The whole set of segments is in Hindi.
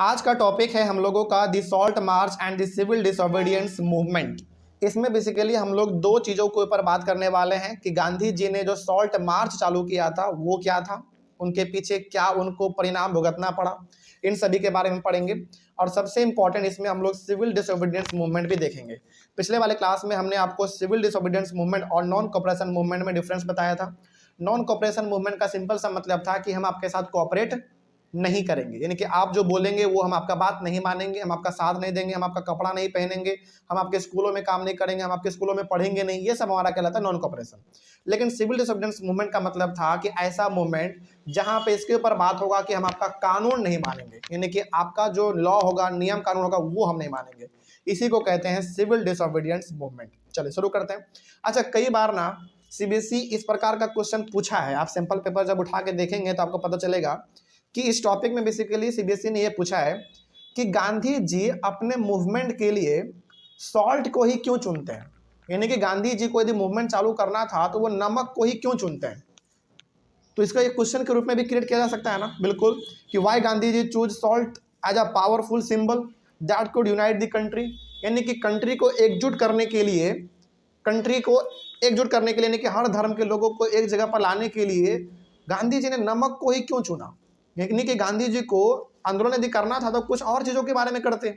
आज का टॉपिक है हम लोगों का the salt march and the civil disobedience movement. इसमें बेसिकली हम लोग दो चीज़ों के ऊपर बात करने वाले हैं कि गांधी जी ने जो सॉल्ट मार्च चालू किया था वो क्या था, उनके पीछे क्या उनको परिणाम भुगतना पड़ा, इन सभी के बारे में पढ़ेंगे। और सबसे इंपॉर्टेंट इसमें हम लोग सिविल डिसोबीडियंस मूवमेंट भी देखेंगे। पिछले वाले क्लास में हमने आपको सिविल डिसोबीडियंस मूवमेंट और नॉन कोऑपरेशन मूवमेंट में डिफरेंस बताया था। नॉन कोऑपरेशन मूवमेंट का सिंपल सा मतलब था कि हम आपके साथ कोऑपरेट नहीं करेंगे, यानी कि आप जो बोलेंगे वो हम आपका बात नहीं मानेंगे, हम आपका साथ नहीं देंगे, हम आपका कपड़ा नहीं पहनेंगे, हम आपके स्कूलों में काम नहीं करेंगे, हम आपके स्कूलों में पढ़ेंगे नहीं, ये सब हमारा कहलाता है नॉन कोऑपरेशन। लेकिन सिविल डिसोबीडियंस मूवमेंट का मतलब था कि ऐसा मूवमेंट जहां पे इसके ऊपर बात होगा कि हम आपका कानून नहीं मानेंगे, यानी कि आपका जो लॉ होगा, नियम कानून होगा, वो हम नहीं मानेंगे। इसी को कहते हैं सिविल डिसोबीडियंस मूवमेंट। चलिए शुरू करते हैं। अच्छा, कई बार ना सीबीएसई इस प्रकार का क्वेश्चन पूछा है, आप सैंपल पेपर जब उठा के देखेंगे तो आपको पता चलेगा कि इस टॉपिक में बेसिकली सीबीएसई ने यह पूछा है कि गांधी जी अपने मूवमेंट के लिए सॉल्ट को ही क्यों चुनते हैं, यानी कि गांधी जी को यदि मूवमेंट चालू करना था तो वो नमक को ही क्यों चुनते हैं। तो इसका एक क्वेश्चन के रूप में भी क्रिएट किया जा सकता है ना, बिल्कुल, कि why Gandhi ji choose salt as a powerful symbol that could unite the country, यानी कि कंट्री को एकजुट करने के लिए, कंट्री को एकजुट करने के लिए, यानी कि हर धर्म के लोगों को एक जगह पर लाने के लिए गांधी जी ने नमक को ही क्यों चुना। यानी कि गांधी जी को आंदोलन यदि करना था तो कुछ और चीजों के बारे में करते,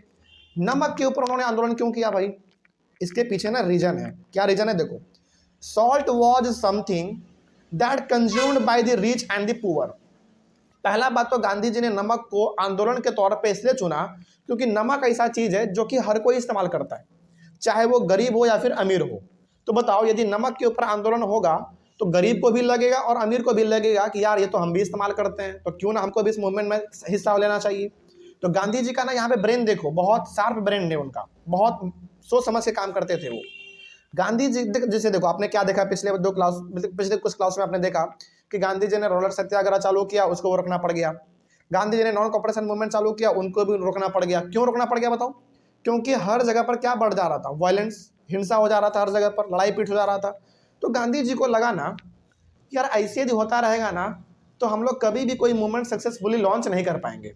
नमक के ऊपर उन्होंने आंदोलन क्यों किया भाई। इसके पीछे ना रीजन है। क्या रीजन है, देखो, salt was something that consumed by the rich and the poor. पहला बात तो गांधी जी ने नमक को आंदोलन के तौर पे इसलिए चुना क्योंकि नमक ऐसा चीज है जो कि हर कोई इस्तेमाल करता है, चाहे वो गरीब हो या फिर अमीर हो। तो बताओ, यदि नमक के ऊपर आंदोलन होगा तो गरीब को भी लगेगा और अमीर को भी लगेगा कि यार ये तो हम भी इस्तेमाल करते हैं, तो क्यों ना हमको भी इस मूवमेंट में हिस्सा लेना चाहिए। तो गांधी जी का ना यहाँ पे ब्रेन देखो, बहुत शार्प ब्रेन है उनका, बहुत सोच समझ के काम करते थे वो। गांधी जी जैसे देखो, आपने क्या देखा पिछले कुछ क्लास में आपने देखा कि गांधी जी ने रोलर सत्याग्रह चालू किया, उसको वो रोकना पड़ गया। गांधी जी ने नॉन कॉपरेशन मूवमेंट चालू किया, उनको भी रोकना पड़ गया। क्यों रोकना पड़ गया बताओ? क्योंकि हर जगह पर क्या बढ़ जा रहा था, वायलेंस, हिंसा हो जा रहा था, हर जगह पर लड़ाई पीट हो जा रहा था। तो गांधी जी को लगा ना कि यार ऐसे यदि होता रहेगा ना तो हम लोग कभी भी कोई मूवमेंट सक्सेसफुली लॉन्च नहीं कर पाएंगे।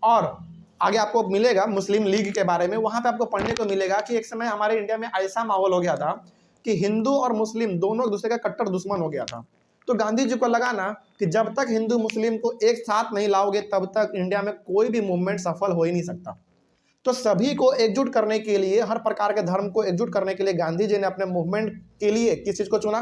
और आगे आपको मिलेगा मुस्लिम लीग के बारे में, वहां पे आपको पढ़ने को मिलेगा कि एक समय हमारे इंडिया में ऐसा माहौल हो गया था कि हिंदू और मुस्लिम दोनों एक दूसरे का कट्टर दुश्मन हो गया था। तो गांधी जी को लगा ना कि जब तक हिंदू मुस्लिम को एक साथ नहीं लाओगे तब तक इंडिया में कोई भी मूवमेंट सफल हो ही नहीं सकता। तो सभी को एकजुट करने के लिए, हर प्रकार के धर्म को एकजुट करने के लिए गांधी जी ने अपने मूवमेंट के लिए किस चीज को चुना?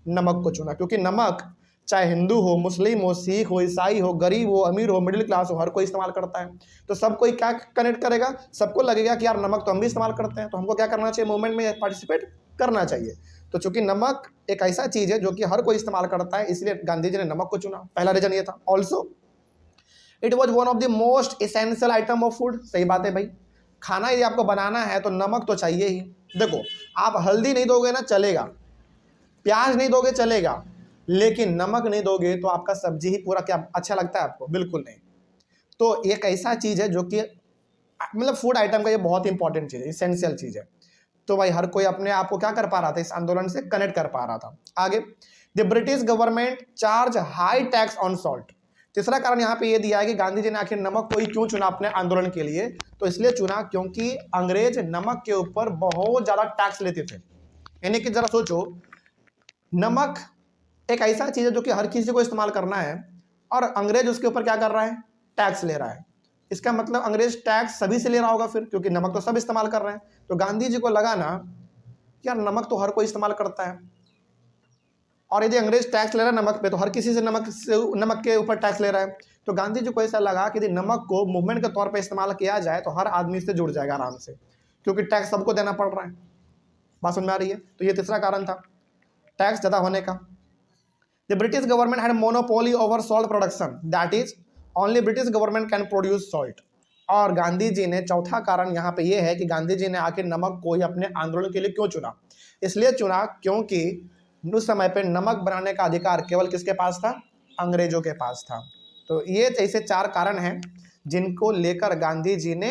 नमक को चुना। क्योंकि नमक चाहे हिंदू हो, मुस्लिम हो, सिख हो, ईसाई हो, गरीब हो, अमीर हो, मिडिल क्लास हो, हर कोई इस्तेमाल करता है। तो सब कोई क्या कनेक्ट करेगा? सबको लगेगा कि यार नमक तो हम भी इस्तेमाल करते हैं, तो हमको क्या करना चाहिए, मूवमेंट में पार्टिसिपेट करना चाहिए। तो चूंकि नमक एक ऐसा चीज है जो कि हर कोई इस्तेमाल करता है, इसलिए गांधी जी ने नमक को चुना। पहला रीजन ये था। Also it was one of the most essential item of food. सही बात है भाई, खाना यदि आपको बनाना है तो नमक तो चाहिए ही। देखो, आप हल्दी नहीं दोगे ना चलेगा, प्याज नहीं दोगे चलेगा, लेकिन नमक नहीं दोगे तो आपका सब्जी ही पूरा क्या अच्छा लगता है आपको? बिल्कुल नहीं। तो एक ऐसा चीज है जो कि मतलब फूड आइटम का ये बहुत इंपॉर्टेंट चीज है, इसेंशियल चीज है। तो भाई हर कोई अपने आप को क्या कर पा रहा था, इस आंदोलन से कनेक्ट कर पा रहा था। आगे, the British government charge high tax on salt. तीसरा कारण यहाँ पे ये दिया है कि गांधी जी ने आखिर नमक को ही क्यों चुना अपने आंदोलन के लिए। तो इसलिए चुना क्योंकि अंग्रेज नमक के ऊपर बहुत ज्यादा टैक्स लेते थे। यानी कि जरा सोचो, नमक एक ऐसा चीज है जो कि हर किसी को इस्तेमाल करना है और अंग्रेज उसके ऊपर क्या कर रहा है, टैक्स ले रहा है। इसका मतलब अंग्रेज टैक्स सभी से ले रहा होगा फिर, क्योंकि नमक तो सब इस्तेमाल कर रहे हैं। तो गांधी जी को लगा ना यार नमक तो हर कोई इस्तेमाल करता है, और यदि अंग्रेज टैक्स ले रहा है नमक पे तो हर किसी से नमक के ऊपर टैक्स ले रहा है। तो गांधी जी को ऐसा लगा कि यदि नमक को मूवमेंट के तौर पे इस्तेमाल किया जाए तो हर आदमी से जुड़ जाएगा आराम से, क्योंकि टैक्स सबको देना पड़ रहा है। बात समझ में आ रही है? तो ये तीसरा कारण था, टैक्स ज्यादा होने का। The British government had monopoly over salt production. That is, only British government can produce salt. और गांधी जी ने चौथा कारण यहाँ पे ये है कि गांधी जी ने आखिर नमक को ही अपने आंदोलन के लिए क्यों चुना? इसलिए चुना क्योंकि उस समय पे नमक बनाने का अधिकार केवल किसके पास था? अंग्रेजों के पास था। तो ये ऐसे चार कारण हैं जिनको लेकर गांधी जी ने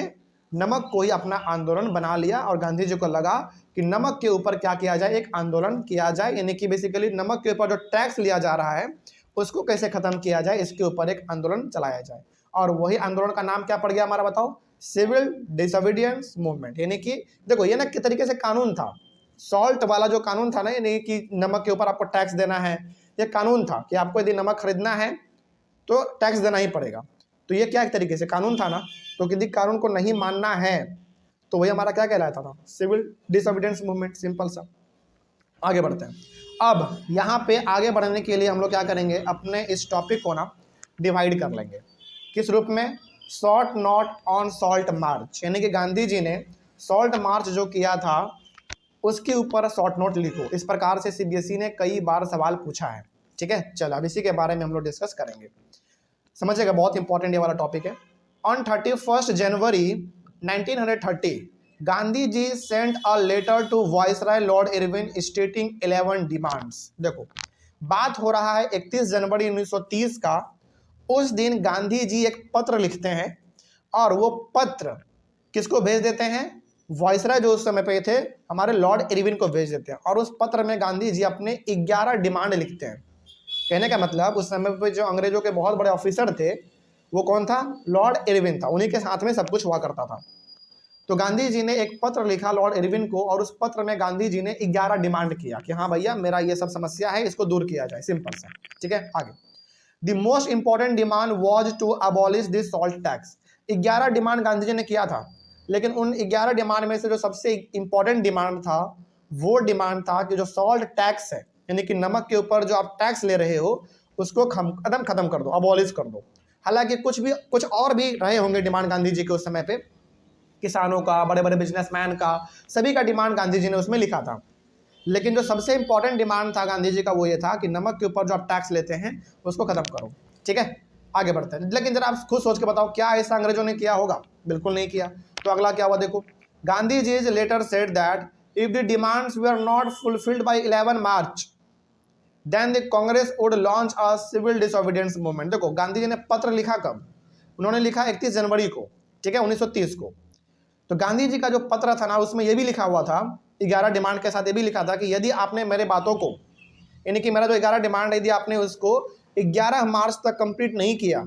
नमक को ही अपना आंदोलन बना लिया, और गांधी जी को लगा कि नमक के ऊपर क्या किया जाए, एक आंदोलन किया जाए, यानी कि बेसिकली नमक के ऊपर जो टैक्स लिया जा रहा है उसको कैसे खत्म किया जाए, इसके ऊपर एक आंदोलन चलाया जाए। और वही आंदोलन का नाम क्या पड़ गया हमारा, बताओ, सिविल डिसोबीडियंस मूवमेंट। यानी कि देखो ये ना किस तरीके से कानून था, सॉल्ट वाला जो कानून था ना, यानी कि नमक के ऊपर आपको टैक्स देना है, ये कानून था कि आपको यदि नमक खरीदना है तो टैक्स देना ही पड़ेगा। तो ये क्या एक तरीके से कानून था ना, तो यदि कानून को नहीं मानना है तो वही हमारा क्या कहलाता था, सिविल डिसोबीडियंस मूवमेंट। सिंपल सा। आगे बढ़ते हैं। अब यहाँ पे आगे बढ़ने के लिए हम लोग क्या करेंगे, अपने इस टॉपिक को ना डिवाइड कर लेंगे। किस रूप में, short note on salt march, यानी कि गांधी जी ने सॉल्ट मार्च जो किया था उसके ऊपर शॉर्ट नोट लिखो। इस प्रकार से सीबीएसई ने कई बार सवाल पूछा है। ठीक है, चलो अब इसी के बारे में हम लोग डिस्कस करेंगे, समझिएगा, बहुत इंपॉर्टेंट ये वाला टॉपिक है। On 31 January 1930 Gandhi ji sent a letter to viceroy Lord Irwin stating 11 demands. देखो बात हो रहा है 31 जनवरी 1930 का। उस दिन गांधी जी एक पत्र लिखते हैं और वो पत्र किसको भेज देते हैं, वायसराय जो उस समय पे थे हमारे लॉर्ड इरविन को भेज देते हैं। और उस पत्र में गांधी जी अपने 11 डिमांड लिखते हैं। कहने का मतलब उस समय पे जो अंग्रेजों के बहुत बड़े ऑफिसर थे वो कौन था, लॉर्ड इरविन था, उन्हीं के साथ में सब कुछ हुआ करता था। तो गांधी जी ने एक पत्र लिखा लॉर्ड इरविन को और उस पत्र में गांधी जी ने 11 डिमांड किया कि हाँ भैया मेरा ये सब समस्या है, इसको दूर किया जाए। सिंपल सा। ठीक है, आगे। The most important demand was to abolish this salt tax. 11 demand Gandhi ji ने किया था, लेकिन उन 11 डिमांड में से जो सबसे इंपॉर्टेंट डिमांड था वो डिमांड था कि जो सॉल्ट टैक्स है, यानी कि नमक के ऊपर जो आप टैक्स ले रहे हो उसको खत्म कर दो, अबॉलिश कर दो। हालांकि कुछ और भी रहे होंगे डिमांड गांधी जी के उस समय पे, किसानों का, बड़े बड़े बिजनेसमैन का, सभी का डिमांड गांधी जी ने उसमें लिखा था। लेकिन जो सबसे इंपॉर्टेंट डिमांड था गांधी जी का वो ये था कि नमक के ऊपर जो आप टैक्स लेते हैं उसको खत्म करो। ठीक है, आगे बढ़ते हैं। लेकिन जरा आप खुद सोच के बताओ क्या ऐसा अंग्रेजों ने किया होगा, बिल्कुल नहीं किया। तो अगला क्या हुआ देखो, Gandhi ji letter said that if the demands were not fulfilled by 11 March then the Congress would launch a civil disobedience movement. देखो गांधी जी ने पत्र लिखा कब, उन्होंने लिखा 31 जनवरी को, ठीक है, 1930 को। तो गांधी जी का जो पत्र था ना उसमें यह भी लिखा हुआ था, 11 डिमांड के साथ ये भी लिखा था कि यदि आपने मेरे बातों को, यानी कि मेरा जो 11 डिमांड है, यदि आपने उसको 11 मार्च तक कंप्लीट नहीं किया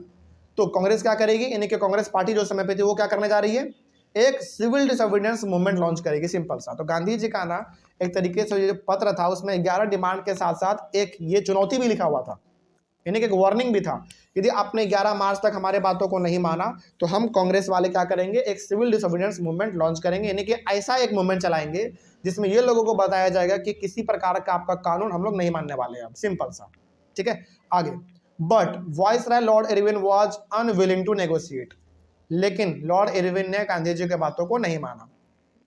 तो कांग्रेस क्या करेगी, यानी कि कांग्रेस पार्टी जो समय पे थी वो क्या करने जा रही है, एक सिविल डिसोबीडियंस मूवमेंट लॉन्च करेगी। सिंपल सा। तो गांधी जी का ना एक तरीके से जो पत्र था उसमें 11 डिमांड के साथ साथ एक ये चुनौती भी लिखा हुआ था, यानी कि एक वार्निंग भी था, यदि आपने 11 मार्च तक हमारे बातों को नहीं माना तो हम कांग्रेस वाले क्या करेंगे, एक सिविल डिसोबीडियंस मूवमेंट लॉन्च करेंगे, यानी कि ऐसा एक मूवमेंट चलाएंगे जिसमें ये लोगों को बताया जाएगा कि किसी प्रकार का आपका कानून हम लोग नहीं मानने वाले हैं। सिंपल सा। ठीक है, आगे। But viceroy Lord Irwin was unwilling to negotiate. लेकिन लॉर्ड इरविन ने गांधी जी के बातों को नहीं माना।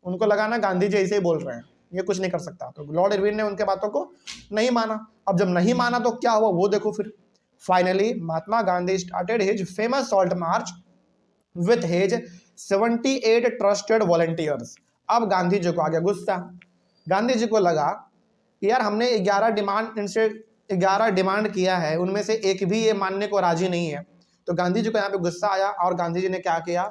उनको लगा ना गांधी जी ऐसे ही बोल रहे हैं, ये कुछ नहीं कर सकता, तो लॉर्ड इरविन ने उनके बातों को नहीं माना। अब जब नहीं माना तो क्या हुआ वो देखो फिर। Finally, Mahatma Gandhi started his famous salt march with his 78 trusted volunteers. अब गांधी जी को आ गया गुस्सा। गांधी जी को लगा कि यार हमने 11 डिमांड किया है, उनमें से एक भी ये मानने को राजी नहीं है। तो गांधी जी को यहाँ पे गुस्सा आया और गांधी जी ने क्या किया,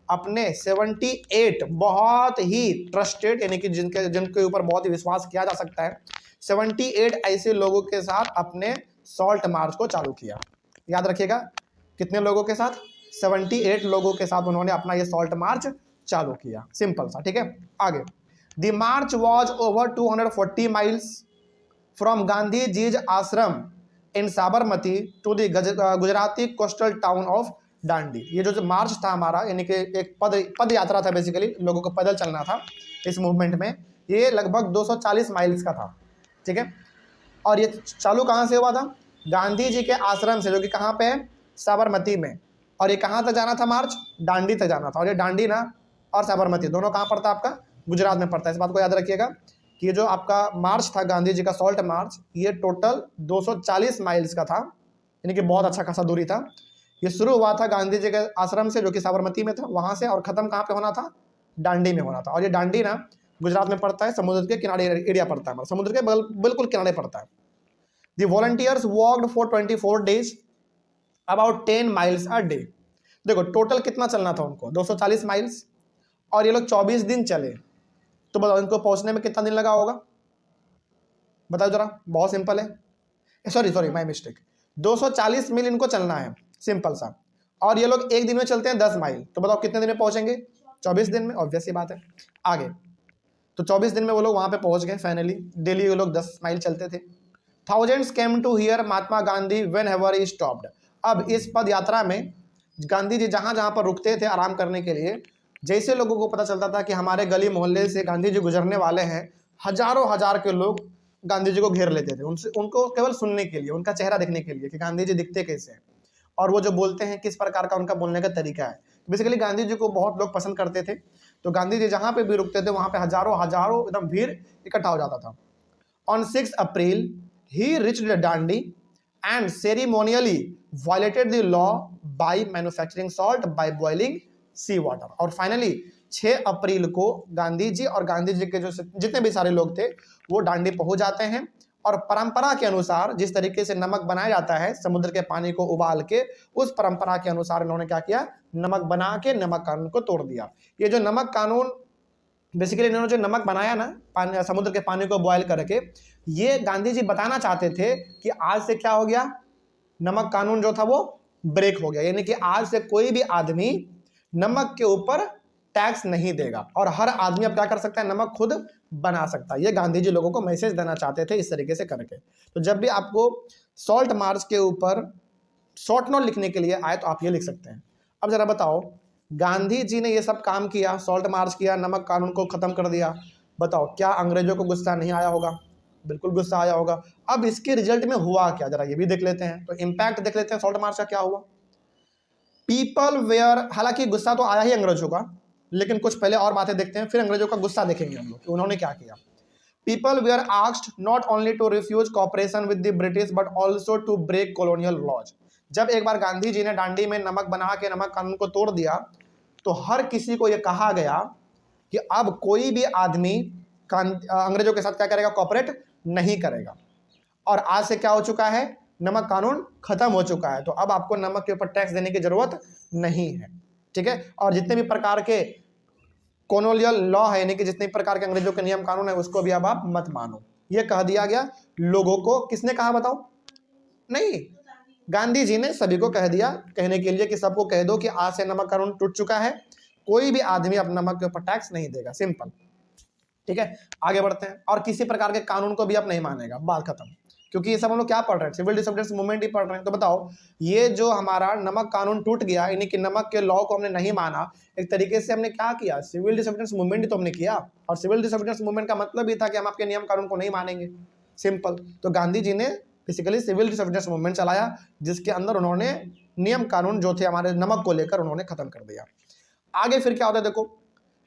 अपने 78 बहुत ही ट्रस्टेड, यानी कि जिनके ऊपर बहुत ही विश्वास किया जा सकता है, 78 ऐसे लोगों के साथ अपने सॉल्ट मार्च को चालू किया। याद रखिएगा कितने लोगों के साथ, 78 लोगों के साथ उन्होंने अपना ये सॉल्ट मार्च चालू किया। सिंपल सा। ठीक है, आगे। The march was over 240 miles from Gandhi ji's ashram in Sabarmati to the Gujarati coastal town of Dandi. ये जो मार्च था हमारा, यानी कि एक पद यात्रा था, बेसिकली लोगों को पैदल चलना था इस मूवमेंट में, ये लगभग 240 माइल्स का था। ठीक है, और ये चालू कहाँ से हुआ था, गांधी जी के आश्रम से, जो कि कहाँ पे है, साबरमती में। और ये कहाँ तक जाना था मार्च, डांडी तक जाना था। और ये डांडी ना और साबरमती दोनों कहाँ पड़ता है आपका, गुजरात में पड़ता है। इस बात को याद रखिएगा कि ये जो आपका मार्च था गांधी जी का सॉल्ट मार्च, ये टोटल 240 माइल्स का था, यानी कि बहुत अच्छा खासा दूरी था। ये शुरू हुआ था गांधी जी के आश्रम से जो कि साबरमती में था, वहाँ से, और ख़त्म कहाँ पे होना था, डांडी में होना था। और ये डांडी ना गुजरात में पड़ता है, समुद्र के किनारे एरिया पड़ता है, समुद्र के बिल्कुल किनारे पड़ता है। The volunteers walked for 24 days about 10 miles a day. देखो टोटल कितना चलना था उनको, 240 माइल्स, और ये लोग 24 दिन चले। तो बताओ इनको पहुंचने में कितना दिन लगा होगा, बताओ जरा। बहुत सिंपल है, सॉरी माय मिस्टेक, 240 मील इनको चलना है। सिंपल सा। और ये लोग एक दिन में चलते हैं 10 माइल, तो बताओ कितने दिन में पहुंचेंगे? 24 दिन में, ऑब्वियस सी बात है। आगे तो 24 दिन में वो लोग वहां पे पहुंच गए फाइनली। डेली वो लोग 10 माइल चलते थे। Thousands came to hear Mahatma Gandhi whenever he stopped. अब इस पद यात्रा में गांधी जी जहां जहां पर रुकते थे आराम करने के लिए, जैसे लोगों को पता चलता था कि हमारे गली मोहल्ले से गांधी जी गुजरने वाले हैं, हजारों हजार के लोग गांधी जी को घेर लेते थे, उनसे उनको केवल सुनने के लिए, उनका चेहरा देखने के लिए कि गांधी जी दिखते कैसे हैं और वो जो बोलते हैं किस प्रकार का उनका बोलने का तरीका है। बेसिकली गांधी जी को बहुत लोग पसंद करते थे, तो गांधी जी जहां पे भी रुकते थे वहां पे हजारों हजारों एकदम भीड़ इकट्ठा हो जाता था। On 6 April he reached Dandi and ceremonially violated the law by manufacturing salt by boiling sea water। और फाइनली 6 अप्रैल को गांधी जी और गांधी जी के जो जितने भी सारे लोग थे वो डांडी पहुंच जाते हैं, और परंपरा के अनुसार जिस तरीके से नमक बनाया जाता है समुद्र के पानी को उबाल के, उस परंपरा के अनुसार इन्होंने क्या किया, नमक बना के नमक कानून को तोड़ दिया। ये जो नमक कानून बेसिकली इन्होंने जो नमक बनाया ना समुद्र के पानी को बॉयल करके, ये गांधी जी बताना चाहते थे कि आज से क्या हो गया, नमक कानून जो था वो ब्रेक हो गया, यानी कि आज से कोई भी आदमी नमक के ऊपर टैक्स नहीं देगा और हर आदमी अब क्या कर सकता है, नमक खुद बना सकता है। ये गांधी जी लोगों को मैसेज देना चाहते थे इस तरीके से करके। तो जब भी आपको सॉल्ट मार्च के ऊपर शॉर्ट नोट लिखने के लिए आए तो आप ये लिख सकते हैं। अब जरा बताओ, गांधी जी ने ये सब काम किया, सॉल्ट मार्च किया, नमक कानून को खत्म कर दिया, बताओ क्या अंग्रेजों को गुस्सा नहीं आया होगा? बिल्कुल गुस्सा आया होगा। अब इसके रिजल्ट में हुआ क्या, जरा ये भी देख लेते हैं। तो इंपैक्ट देख लेते हैं सॉल्ट मार्च का क्या हुआ। पीपल वेयर, हालांकि गुस्सा तो आया ही अंग्रेजों का, लेकिन कुछ पहले और बातें देखते हैं, फिर अंग्रेजों का गुस्सा देखेंगे हम लोग कि उन्होंने क्या किया। People were asked not only to refuse cooperation with the British but also to break colonial laws. जब एक बार गांधी जी ने डांडी में नमक बना के नमक कानून को तोड़ दिया, तो हर किसी को यह कहा गया कि अब कोई भी आदमी अंग्रेजों के साथ क्या करेगा, कॉपरेट नहीं करेगा। और आज से क्या हो चुका है, नमक कानून खत्म हो चुका है, तो अब आपको नमक के ऊपर टैक्स देने की जरूरत नहीं है, ठीक है। और जितने भी प्रकार के कॉलोनियल लॉ है, यानी कि जितने प्रकार के अंग्रेजों के नियम कानून है, उसको भी अब आप मत मानो, ये कह दिया गया लोगों को। किसने कहा बताओ? नहीं, गांधी जी ने सभी को कह दिया, कहने के लिए कि सबको कह दो कि आज से नमक कानून टूट चुका है, कोई भी आदमी अब नमक के ऊपर टैक्स नहीं देगा, सिंपल, ठीक है। आगे बढ़ते हैं, और किसी प्रकार के कानून को भी अब नहीं मानेगा, बात खत्म। क्योंकि ये सब हम लोग क्या पढ़ रहे हैं, सिविल डिसोबीडियंस मूवमेंट ही पढ़ रहे हैं। तो बताओ, ये जो हमारा नमक कानून टूट गया, यानी कि नमक के लॉ को हमने नहीं माना, एक तरीके से हमने क्या किया, सिविल डिसोबीडियंस मूवमेंट ही तो हमने किया। और सिविल डिसोबीडियंस मूवमेंट का मतलब ही था कि हम आपके नियम कानून को नहीं मानेंगे, सिंपल। तो गांधी जी ने बेसिकली सिविल डिसोबीडियंस मूवमेंट चलाया, जिसके अंदर उन्होंने नियम कानून जो थे हमारे नमक को लेकर, उन्होंने खत्म कर दिया। आगे फिर क्या होता है देखो,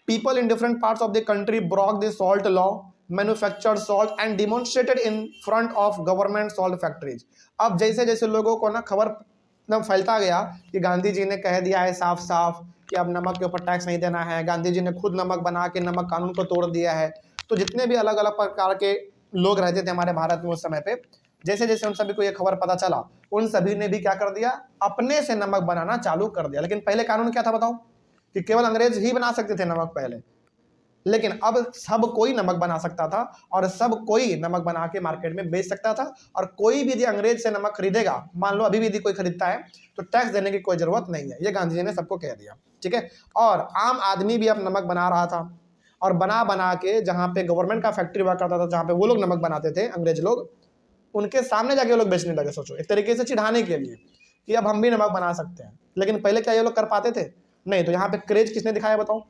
people in different parts of the country broke the salt law, manufactured salt and demonstrated in front of government salt factories. अब जैसे जैसे लोगों को ना खबर फैलता गया कि गांधी जी ने कह दिया है साफ साफ कि अब नमक के ऊपर टैक्स नहीं देना है, गांधी जी ने खुद नमक बना के नमक कानून को तोड़ दिया है, तो जितने भी अलग अलग प्रकार के लोग रहते थे हमारे भारत में उस समय पे, जैसे जैसे उन सभी को ये खबर पता चला, उन सभी ने भी क्या कर दिया, अपने से नमक बनाना चालू कर दिया। लेकिन पहले कानून क्या था बताओ, कि केवल अंग्रेज ही बना सकते थे नमक पहले, लेकिन अब सब कोई नमक बना सकता था और सब कोई नमक बना के मार्केट में बेच सकता था। और कोई भी यदि अंग्रेज से नमक खरीदेगा, मान लो अभी भी यदि कोई खरीदता है, तो टैक्स देने की कोई जरूरत नहीं है, ये गांधी जी ने सबको कह दिया, ठीक है। और आम आदमी भी अब नमक बना रहा था, और बना बना के जहाँ पे गवर्नमेंट का फैक्ट्री हुआ करता था, जहाँ पे वो लोग नमक बनाते थे अंग्रेज लोग, उनके सामने जाके वो लोग बेचने लगे। सोचो, एक तरीके से चिढ़ाने के लिए कि अब हम भी नमक बना सकते हैं। लेकिन पहले क्या ये लोग कर पाते थे? नहीं। तो यहाँ पे क्रेज किसने दिखाया बताओ?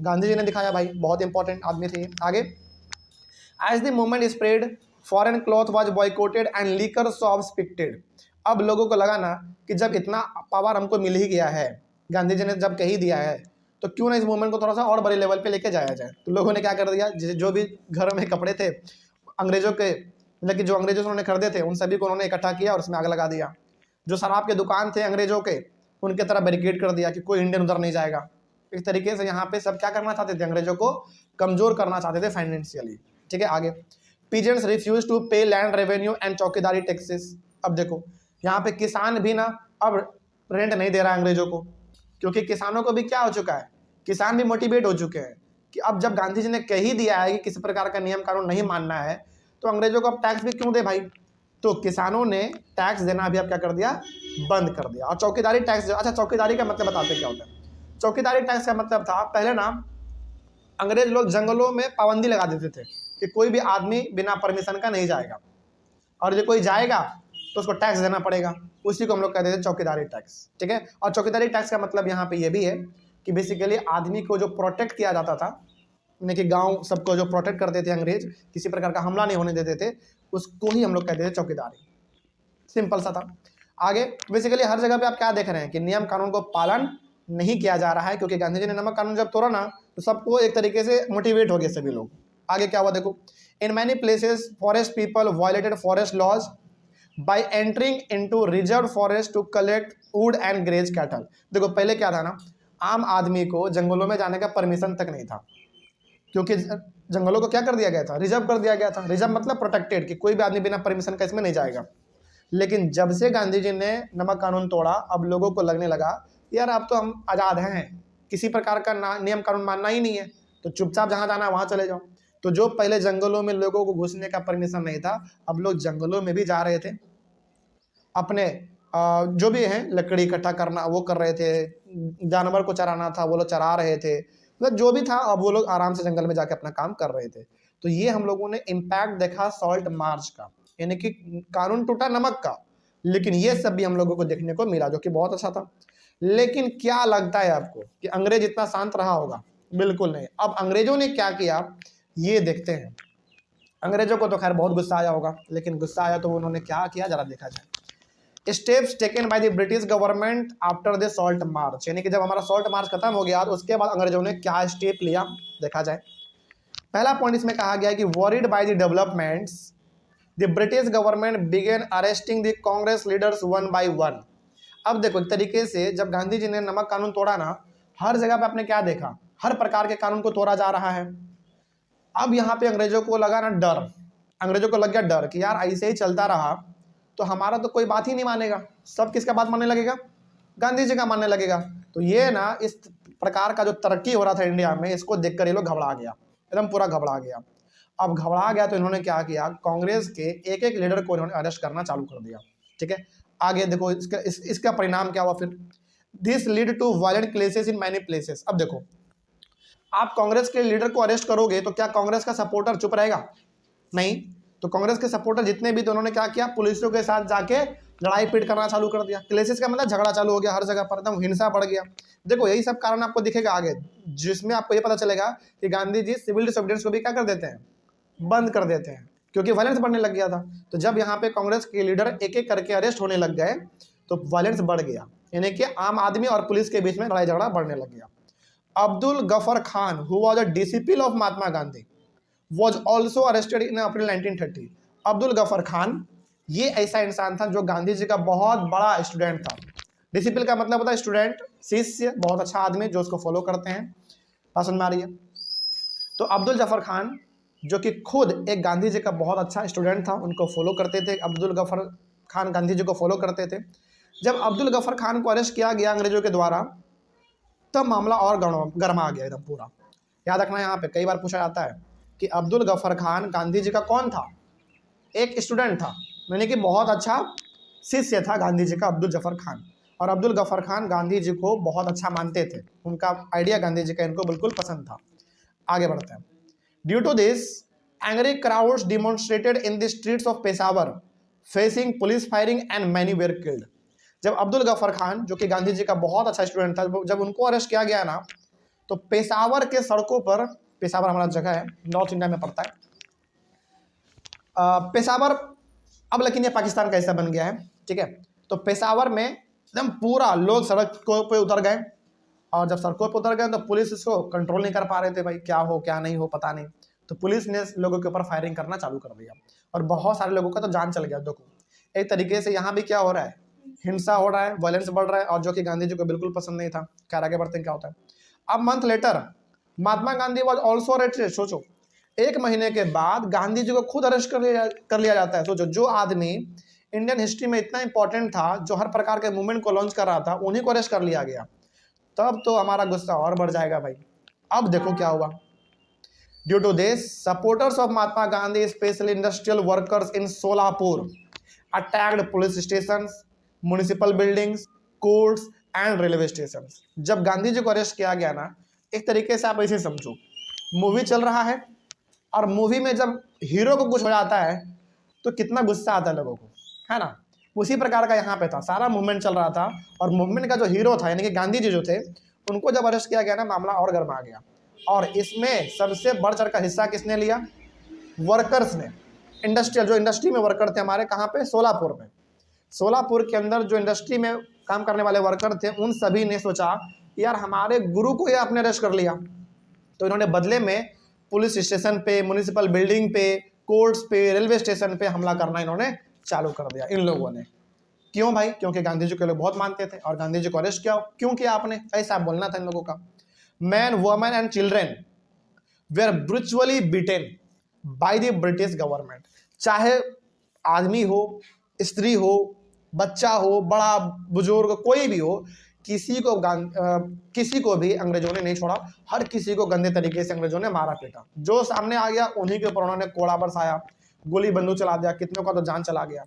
गांधी जी ने दिखाया भाई, बहुत इंपॉर्टेंट आदमी थे। आगे, as the movement spread foreign cloth was boycotted and liquor shops picketed. अब लोगों को लगा ना कि जब इतना पावर हमको मिल ही गया है, गांधी जी ने जब कह ही दिया है, तो क्यों ना इस मूवमेंट को थोड़ा सा और बड़े लेवल पे लेके जाया जाए। तो लोगों ने क्या कर दिया, जो भी घर में कपड़े थे अंग्रेजों के, मतलब कि जो अंग्रेजों से उन्होंने खरीदे थे, उन सभी को उन्होंने इकट्ठा किया और उसमें आग लगा दिया। जो शराब के दुकान थे अंग्रेजों के, उनके तरफ बैरिकेड कर दिया कि कोई इंडियन उधर नहीं जाएगा। इस तरीके से यहाँ पे सब क्या करना चाहते थे, अंग्रेजों को कमजोर करना चाहते थे फाइनेंशियली, ठीक है। आगे, पीजेंट्स रिफ्यूज टू पे लैंड रेवेन्यू एंड चौकीदारी टैक्सेस। अब देखो, यहाँ पे किसान भी ना अब रेंट नहीं दे रहा है अंग्रेजों को, क्योंकि किसानों को भी क्या हो चुका है, किसान भी मोटिवेट हो चुके हैं कि अब जब गांधी जी ने कह ही दिया है कि किसी प्रकार का नियम कानून नहीं मानना है, तो अंग्रेजों को अब टैक्स भी क्यों दे भाई। तो किसानों ने टैक्स देना भी अब क्या कर दिया, बंद कर दिया। और चौकीदारी टैक्स, अच्छा चौकीदारी का मतलब बताते क्या होता है। चौकीदारी टैक्स का मतलब था, पहले ना अंग्रेज लोग जंगलों में पाबंदी लगा देते थे कि कोई भी आदमी बिना परमिशन का नहीं जाएगा, और जो कोई जाएगा तो उसको टैक्स देना पड़ेगा। उसी को हम लोग कहते थे चौकीदारी टैक्स, ठीक है। और चौकीदारी टैक्स का मतलब यहाँ पे ये भी है कि बेसिकली आदमी को जो प्रोटेक्ट किया जाता था, यानी कि गांव सबको जो प्रोटेक्ट करते थे अंग्रेज, किसी प्रकार का हमला नहीं होने देते थे, उसको ही हम लोग कहते थे चौकीदारी। सिंपल सा था। आगे बेसिकली हर जगह पे आप क्या देख रहे हैं कि नियम कानून को पालन नहीं किया जा रहा है, क्योंकि गांधी जी ने नमक कानून जब तोड़ा ना तो सबको एक तरीके से मोटिवेट हो गए सभी लोग। आगे क्या हुआ देखो, in many places forest people violated forest laws by entering into reserve forest to collect wood and graze cattle. देखो पहले क्या था ना, आम आदमी को जंगलों में जाने का परमिशन तक नहीं था, क्योंकि जंगलों को क्या कर दिया गया था, रिजर्व कर दिया गया था। रिजर्व मतलब प्रोटेक्टेड, कि कोई भी आदमी बिना परमिशन का इसमें नहीं जाएगा। लेकिन जब से गांधी जी ने नमक कानून तोड़ा, अब लोगों को लगने लगा यार अब तो हम आज़ाद हैं, किसी प्रकार का नियम कानून मानना ही नहीं है, तो चुपचाप जहाँ जाना है वहाँ चले जाओ। तो जो पहले जंगलों में लोगों को घुसने का परमिशन नहीं था, अब लोग जंगलों में भी जा रहे थे, अपने जो भी है लकड़ी इकट्ठा करना वो कर रहे थे, जानवर को चराना था वो लोग चरा रहे थे, मतलब जो भी था अब वो लोग आराम से जंगल में जाके अपना काम कर रहे थे। तो ये हम लोगों ने इम्पैक्ट देखा सॉल्ट मार्च का, यानी कि कानून टूटा नमक का, लेकिन ये सब भी हम लोगों को देखने को मिला, जो कि बहुत अच्छा था। लेकिन क्या लगता है आपको कि अंग्रेज इतना शांत रहा होगा? बिल्कुल नहीं। अब अंग्रेजों ने क्या किया ये देखते हैं। अंग्रेजों को तो खैर बहुत गुस्सा आया होगा, लेकिन गुस्सा आया तो उन्होंने क्या किया जरा देखा जाए। Steps taken by the British government after the salt मार्च, यानी कि जब हमारा सॉल्ट मार्च खत्म हो गया तो उसके बाद अंग्रेजों ने क्या स्टेप लिया देखा जाए। पहला पॉइंट इसमें कहा गया है कि worried by the developments the British government began arresting the Congress leaders one by one. अब देखो एक तरीके से जब गांधी जी ने नमक कानून तोड़ा ना, हर जगह पे आपने क्या देखा, हर प्रकार के कानून को तोड़ा जा रहा है। अब यहाँ पे अंग्रेजों को लगा ना डर, अंग्रेजों को लग गया डर कि यार ऐसे ही चलता रहा तो हमारा तो कोई बात ही नहीं मानेगा, सब किसका बात मानने लगेगा, गांधी जी का मानने लगेगा। तो ये ना इस प्रकार का जो तरक्की हो रहा था इंडिया में, इसको देखकर ये लोग घबरा गया, एकदम पूरा घबरा गया। अब घबरा गया तो इन्होंने क्या किया, कांग्रेस के एक एक लीडर को इन्होंने अरेस्ट करना चालू कर दिया, ठीक है। आगे देखो इसका परिणाम क्या हुआ फिर, this lead to violent clashes in many places. अब देखो आप कांग्रेस के लीडर को अरेस्ट करोगे तो क्या कांग्रेस का सपोर्टर चुप रहेगा? नहीं। तो कांग्रेस के सपोर्टर जितने भी, तो उन्होंने क्या किया, पुलिसों के साथ जाके लड़ाई पीट करना चालू कर दिया। क्लेसेस का मतलब झगड़ा चालू हो गया, हर जगह पर एकदम हिंसा बढ़ गया। देखो यही सब कारण आपको दिखेगा आगे, जिसमें आपको ये पता चलेगा कि गांधी जी सिविल डिसोबीडियंस को भी क्या कर देते हैं, बंद कर देते हैं, क्योंकि वायलेंस बढ़ने लग गया था। तो जब यहाँ पे कांग्रेस के लीडर एक एक करके अरेस्ट होने लग गए तो वायलेंस बढ़ गया, यानी कि आम आदमी और पुलिस के बीच में लड़ाई झगड़ा बढ़ने लग गया। Abdul Gruffudd Khan, who was a disciple of Mahatma Gandhi, was also arrested in April 1930। Abdul Gruffudd Khan ये ऐसा इंसान था जो गांधी जी का बहुत बड़ा स्टूडेंट था। डिसिपल का मतलब होता है स्टूडेंट, शिष्य, बहुत अच्छा आदमी जो उसको फॉलो करते हैं। बात समझ में आ रही है? तो अब्दुल जफर खान जो कि खुद एक गांधी जी का बहुत अच्छा स्टूडेंट था, उनको फॉलो करते थे। अब्दुल गफर खान गांधी जी को फॉलो करते थे। जब अब्दुल गफर खान को अरेस्ट किया गया अंग्रेजों के द्वारा, तब मामला और गर्मा गया एकदम पूरा। याद रखना यहाँ पे कई बार पूछा जाता है कि अब्दुल गफर खान गांधी जी का कौन था, एक स्टूडेंट था, यानी कि बहुत अच्छा शिष्य था गांधी जी का अब्दुल जफर खान। और अब्दुल गफर खान गांधी जी को बहुत अच्छा मानते थे, उनका आइडिया गांधी जी का इनको बिल्कुल पसंद था। आगे बढ़ते हैं। Due to this angry crowds demonstrated in the streets of Peshawar facing police firing and many were killed. जब अब्दुल गफर खान जो कि गांधी जी का बहुत अच्छा स्टूडेंट था, जब उनको अरेस्ट किया गया ना, तो पेशावर के सड़कों पर, पेशावर हमारा जगह है, नॉर्थ इंडिया में पड़ता है पेशावर, अब लेकिन ये पाकिस्तान का हिस्सा बन गया है, ठीक है। तो पेशावर में एकदम पूरा लोग सड़कों पे उतर गए, और जब सड़कों पे उतर गए तो पुलिस इसको कंट्रोल नहीं कर पा रहे थे, भाई क्या हो क्या नहीं हो पता नहीं। तो पुलिस ने लोगों के ऊपर फायरिंग करना चालू कर दिया, और बहुत सारे लोगों का तो जान चल गया। देखो एक तरीके से यहाँ भी क्या हो रहा है, हिंसा हो रहा है, वायलेंस बढ़ रहा है, और जो कि गांधी जी को बिल्कुल पसंद नहीं था। खैर आगे बढ़ते हैं क्या होता है। अब month later Mahatma Gandhi was also arrested. सोचो एक महीने के बाद गांधी जी को खुद अरेस्ट कर लिया जाता है। सोचो जो आदमी इंडियन हिस्ट्री में इतना इंपॉर्टेंट था, जो हर प्रकार के मूवमेंट को लॉन्च कर रहा था, उन्हीं को अरेस्ट कर लिया गया। तब तो हमारा गुस्सा और बढ़ जाएगा भाई। अब देखो क्या हुआ। Due to this supporters of Mahatma Gandhi specially industrial workers in Sholapur attacked police station, municipal buildings, courts and railway station. जब गांधी जी को अरेस्ट किया गया ना, एक तरीके से आप ऐसे समझो, मूवी चल रहा है और मूवी में जब हीरो को कुछ हो जाता है तो कितना गुस्सा आता है लोगों को, है ना। उसी प्रकार का यहाँ पे था, सारा मूवमेंट चल रहा था और मूवमेंट का जो हीरो था यानी कि गांधी जी जो थे, उनको जब अरेस्ट किया गया ना, मामला और गर्मा गया। और इसमें सबसे बढ़ चढ़ का हिस्सा किसने लिया? वर्कर्स ने। इंडस्ट्रियल, जो इंडस्ट्री में वर्कर थे हमारे, कहाँ पे? सोलापुर में। सोलापुर के अंदर जो इंडस्ट्री में काम करने वाले वर्कर थे, उन सभी ने सोचा यार हमारे गुरु को ये आपने अरेस्ट कर लिया, तो इन्होंने बदले में पुलिस स्टेशन पे, म्युनिसिपल बिल्डिंग पे, कोर्ट्स पे, रेलवे स्टेशन पे हमला करना इन्होंने चालू कर दिया इन लोगों ने। क्यों भाई? क्योंकि गांधी जी को लोग बहुत मानते थे और गांधी जी को अरेस्ट क्यों किया आपने? ऐसा बोलना था इन लोगों का। Man, women and children were brutally beaten by the British government. चाहे आदमी हो, स्त्री हो, बच्चा हो, बड़ा बुजुर्ग, कोई भी हो, किसी को भी अंग्रेजों ने नहीं छोड़ा। हर किसी को गंदे तरीके से अंग्रेजों ने मारा पीटा। जो सामने आ गया उन्हीं के ऊपर उन्होंने कोड़ा बरसाया, गोली बंदूक चला दिया, कितनों का तो जान चला गया।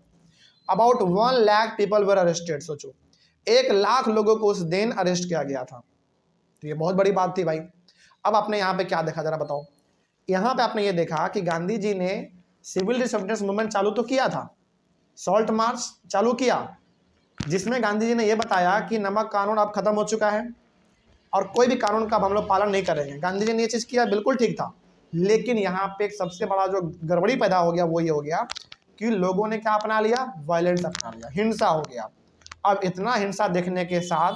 About 1 lakh people were arrested. सोचो 1 लाख लोगों को उस दिन अरेस्ट किया गया था, तो ये बहुत बड़ी बात थी भाई। अब आपने यहाँ पे क्या देखा जरा बताओ? यहाँ पे आपने ये देखा कि गांधी जी ने सिविल डिसोबीडियंस मूवमेंट चालू तो किया था, सॉल्ट मार्च चालू किया, जिसमें गांधी जी ने यह बताया कि नमक कानून अब खत्म हो चुका है और कोई भी कानून का हम लोग पालन नहीं करेंगे। गांधी जी ने ये चीज़ किया, बिल्कुल ठीक था। लेकिन यहाँ पे एक सबसे बड़ा जो गड़बड़ी पैदा हो गया वो ये हो गया कि लोगों ने क्या अपना लिया? वायलेंस अपना लिया, हिंसा हो गया। अब इतना हिंसा देखने के साथ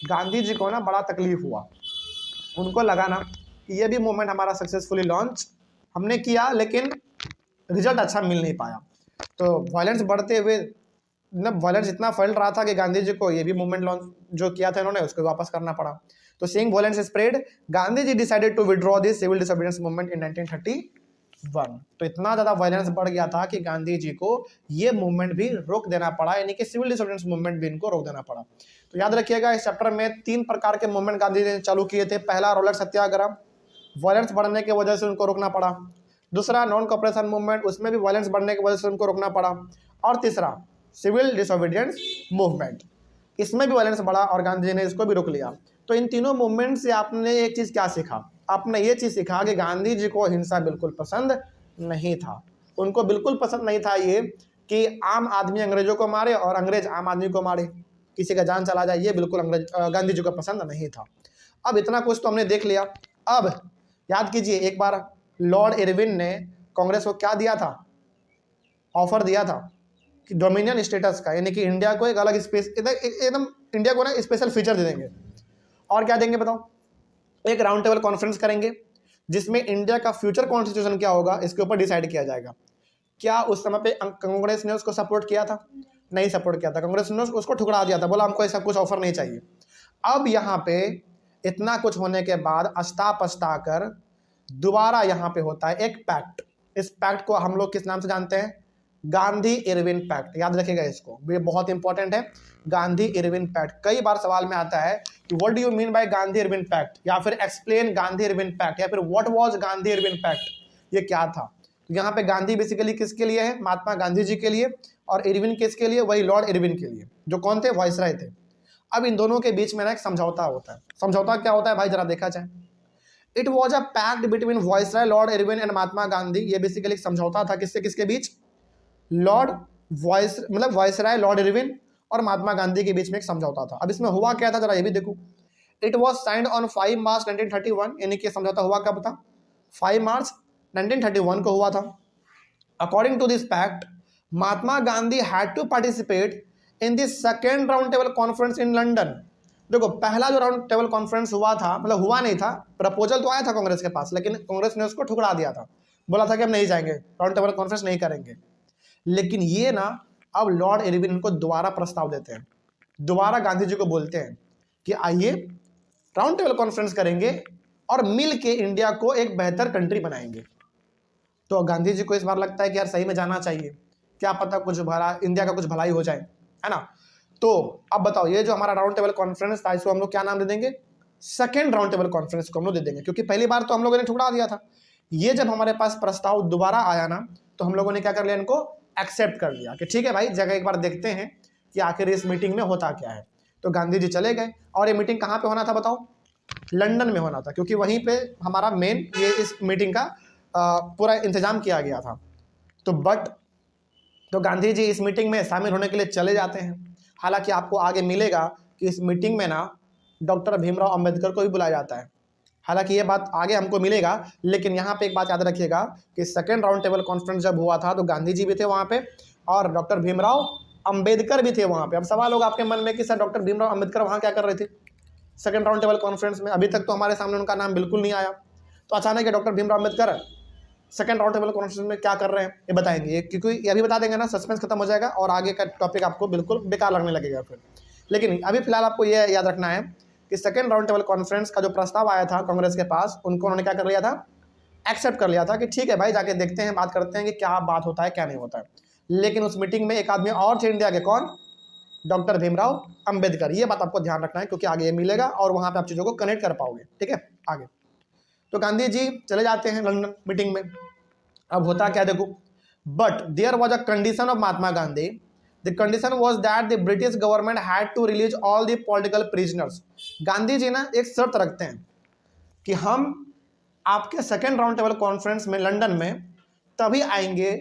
गांधी जी को ना बड़ा तकलीफ हुआ। उनको लगा ना कि ये भी मूवमेंट हमारा सक्सेसफुली लॉन्च हमने किया, लेकिन रिजल्ट अच्छा मिल नहीं पाया। तो वायलेंस बढ़ते हुए, मतलब वायलेंस इतना फैल रहा था कि गांधी जी को ये भी मूवमेंट लॉन्च जो किया था इन्होंने, उसको वापस करना पड़ा। तो seeing violence spread, Gandhi ji decided to withdraw this civil disobedience movement in 1931। तो इतना ज़्यादा वायलेंस बढ़ गया था कि गांधी जी को ये मूवमेंट भी रोक देना पड़ा, यानी कि सिविल डिसोबीडियंस मूवमेंट भी इनको रोक देना पड़ा। तो याद रखिएगा, इस चैप्टर में 3 प्रकार के मूवमेंट गांधी जी ने चालू किए थे। पहला रोलर सत्याग्रह, वायलेंस बढ़ने की वजह से उनको रोकना पड़ा। दूसरा नॉन कॉपरेशन मूवमेंट, उसमें भी वायलेंस बढ़ने की वजह से उनको रोकना पड़ा। और तीसरा सिविल डिसोबीडियंस मूवमेंट, इसमें भी वायलेंस बढ़ा और गांधी जी ने इसको भी रोक लिया। तो इन तीनों मूवमेंट से आपने एक चीज़ क्या सीखा? आपने ये चीज़ सीखा कि गांधी जी को हिंसा बिल्कुल पसंद नहीं था। उनको बिल्कुल पसंद नहीं था ये कि आम आदमी अंग्रेजों को मारे और अंग्रेज आम आदमी को मारे, किसी का जान चला जाए, ये बिल्कुल गांधी जी को पसंद नहीं था। अब इतना कुछ तो हमने देख लिया। अब याद कीजिए, एक बार लॉर्ड इरविन ने कांग्रेस को क्या दिया था? ऑफर दिया था कि डोमिनियन स्टेटस का, यानी कि इंडिया को एक अलग स्पेस, एकदम इंडिया को ना स्पेशल फीचर दे देंगे। और क्या देंगे बताओ? एक राउंड टेबल कॉन्फ्रेंस करेंगे जिसमें इंडिया का फ्यूचर कॉन्स्टिट्यूशन क्या होगा इसके ऊपर डिसाइड किया जाएगा। क्या उस समय पे कांग्रेस ने उसको सपोर्ट किया था? नहीं सपोर्ट किया था, कांग्रेस ने उसको ठुकरा दिया था, बोला हमको ऐसा कुछ ऑफर नहीं चाहिए। अब यहाँ पे इतना कुछ होने के बाद अस्ता पछता कर दोबारा यहाँ पे होता है एक पैक्ट। इस पैक्ट को हम लोग किस नाम से जानते हैं? Gandhi Irwin pact. याद रखिएगा इसको, ये बहुत इंपॉर्टेंट है, गांधी इरविन पैक्ट। कई बार सवाल में आता है कि what do you mean by Gandhi Irwin pact, या फिर एक्सप्लेन गांधी इरविन पैक्ट, या फिर what was Gandhi Irwin pact, ये क्या था? तो यहाँ पे गांधी बेसिकली किसके लिए है? महात्मा गांधी जी के लिए। और इरविन किसके लिए? वही लॉर्ड इरविन के लिए, जो कौन थे? वाइसराय थे। अब इन दोनों के बीच में ना एक समझौता होता है। समझौता क्या होता है भाई, जरा देखा जाए। It was a pact between viceroy, Lord Irwin and Mahatma Gandhi. ये बेसिकली समझौता था किससे किसके बीच? लॉर्ड वाइसराय, लॉर्ड इरविन और महात्मा गांधी के बीच में एक समझौता था। अब इसमें हुआ क्या था जरा ये भी देखो। इट वॉज साइंड ऑन 5 मार्च 1931, यानी कि समझौता हुआ कब था? 5 मार्च 1931 को हुआ था। According to this pact, Mahatma Gandhi had to participate in this second round table conference in London. देखो, पहला जो राउंड टेबल कॉन्फ्रेंस हुआ था, मतलब हुआ नहीं था, प्रपोजल तो आया था कांग्रेस के पास, लेकिन कांग्रेस ने उसको ठुकरा दिया था, बोला था कि हम नहीं जाएंगे, राउंड टेबल कॉन्फ्रेंस नहीं करेंगे। लेकिन ये ना, अब लॉर्ड इरविन इनको दोबारा प्रस्ताव देते हैं, दोबारा गांधी जी को बोलते हैं कि आइए राउंड टेबल कॉन्फ्रेंस करेंगे और मिल के इंडिया को एक बेहतर कंट्री बनाएंगे। तो गांधी जी को इस बार लगता है कि यार सही में जाना चाहिए, क्या पता कुछ भला इंडिया का कुछ भलाई हो जाए, है ना। तो अब बताओ, ये जो हमारा राउंड टेबल कॉन्फ्रेंस था इसको हम लोग क्या नाम दे देंगे? सेकेंड राउंड टेबल कॉन्फ्रेंस को हम लोग दे देंगे, क्योंकि पहली बार तो हम लोगों ने ठुकरा दिया था। ये जब हमारे पास प्रस्ताव दोबारा आया ना, तो हम लोगों ने क्या कर लिया, इनको एक्सेप्ट कर लिया कि ठीक है भाई, जगह एक बार देखते हैं कि आखिर इस मीटिंग में होता क्या है। तो गांधी जी चले गए और ये मीटिंग कहाँ पे होना था बताओ? लंदन में होना था, क्योंकि वहीं पे हमारा मेन ये इस मीटिंग का पूरा इंतजाम किया गया था। तो गांधी जी इस मीटिंग में शामिल होने के लिए चले जाते हैं। हालांकि आपको आगे मिलेगा कि इस मीटिंग में ना डॉक्टर भीमराव अंबेडकर को भी बुलाया जाता है। हालांकि ये बात आगे हमको मिलेगा, लेकिन यहाँ पे एक बात याद रखिएगा कि सेकेंड राउंड टेबल कॉन्फ्रेंस जब हुआ था तो गांधी जी भी थे वहाँ पे और डॉक्टर भीमराव अंबेडकर भी थे वहाँ पे। अब सवाल होगा आपके मन में कि सर डॉक्टर भीमराव अंबेडकर वहाँ क्या कर रहे थे सेकेंड राउंड टेबल कॉन्फ्रेंस में? अभी तक तो हमारे सामने उनका नाम बिल्कुल नहीं आया, तो अचानक doctor Bhimrao Ambedkar second round table conference में क्या कर रहे हैं ये बताएंगे, क्योंकि ये अभी बता देंगे ना सस्पेंस खत्म हो जाएगा और आगे का टॉपिक आपको बिल्कुल बेकार लगने लगेगा फिर। लेकिन अभी फिलहाल आपको ये याद रखना है कि सेकेंड राउंड टेबल कॉन्फ्रेंस का जो प्रस्ताव आया था कांग्रेस के पास, उनको उन्होंने क्या कर लिया था? एक्सेप्ट कर लिया था कि ठीक है भाई, जाके देखते हैं, बात करते हैं कि क्या बात होता है क्या नहीं होता है। लेकिन उस मीटिंग में एक आदमी और थे इंडिया के, कौन? डॉक्टर भीमराव अंबेडकर। ये बात आपको ध्यान रखना है क्योंकि आगे ये मिलेगा और वहां पे आप चीजों को कनेक्ट कर पाओगे। ठीक है, आगे तो गांधी जी चले जाते हैं लंदन मीटिंग में। अब होता क्या देखो, but there was a condition of Mahatma Gandhi. The condition was that the British government had to release all the political prisoners. Gandhi ji ना एक शर्त रखते हैं कि हम आपके सेकेंड राउंड टेबल कॉन्फ्रेंस में लंदन में तभी आएंगे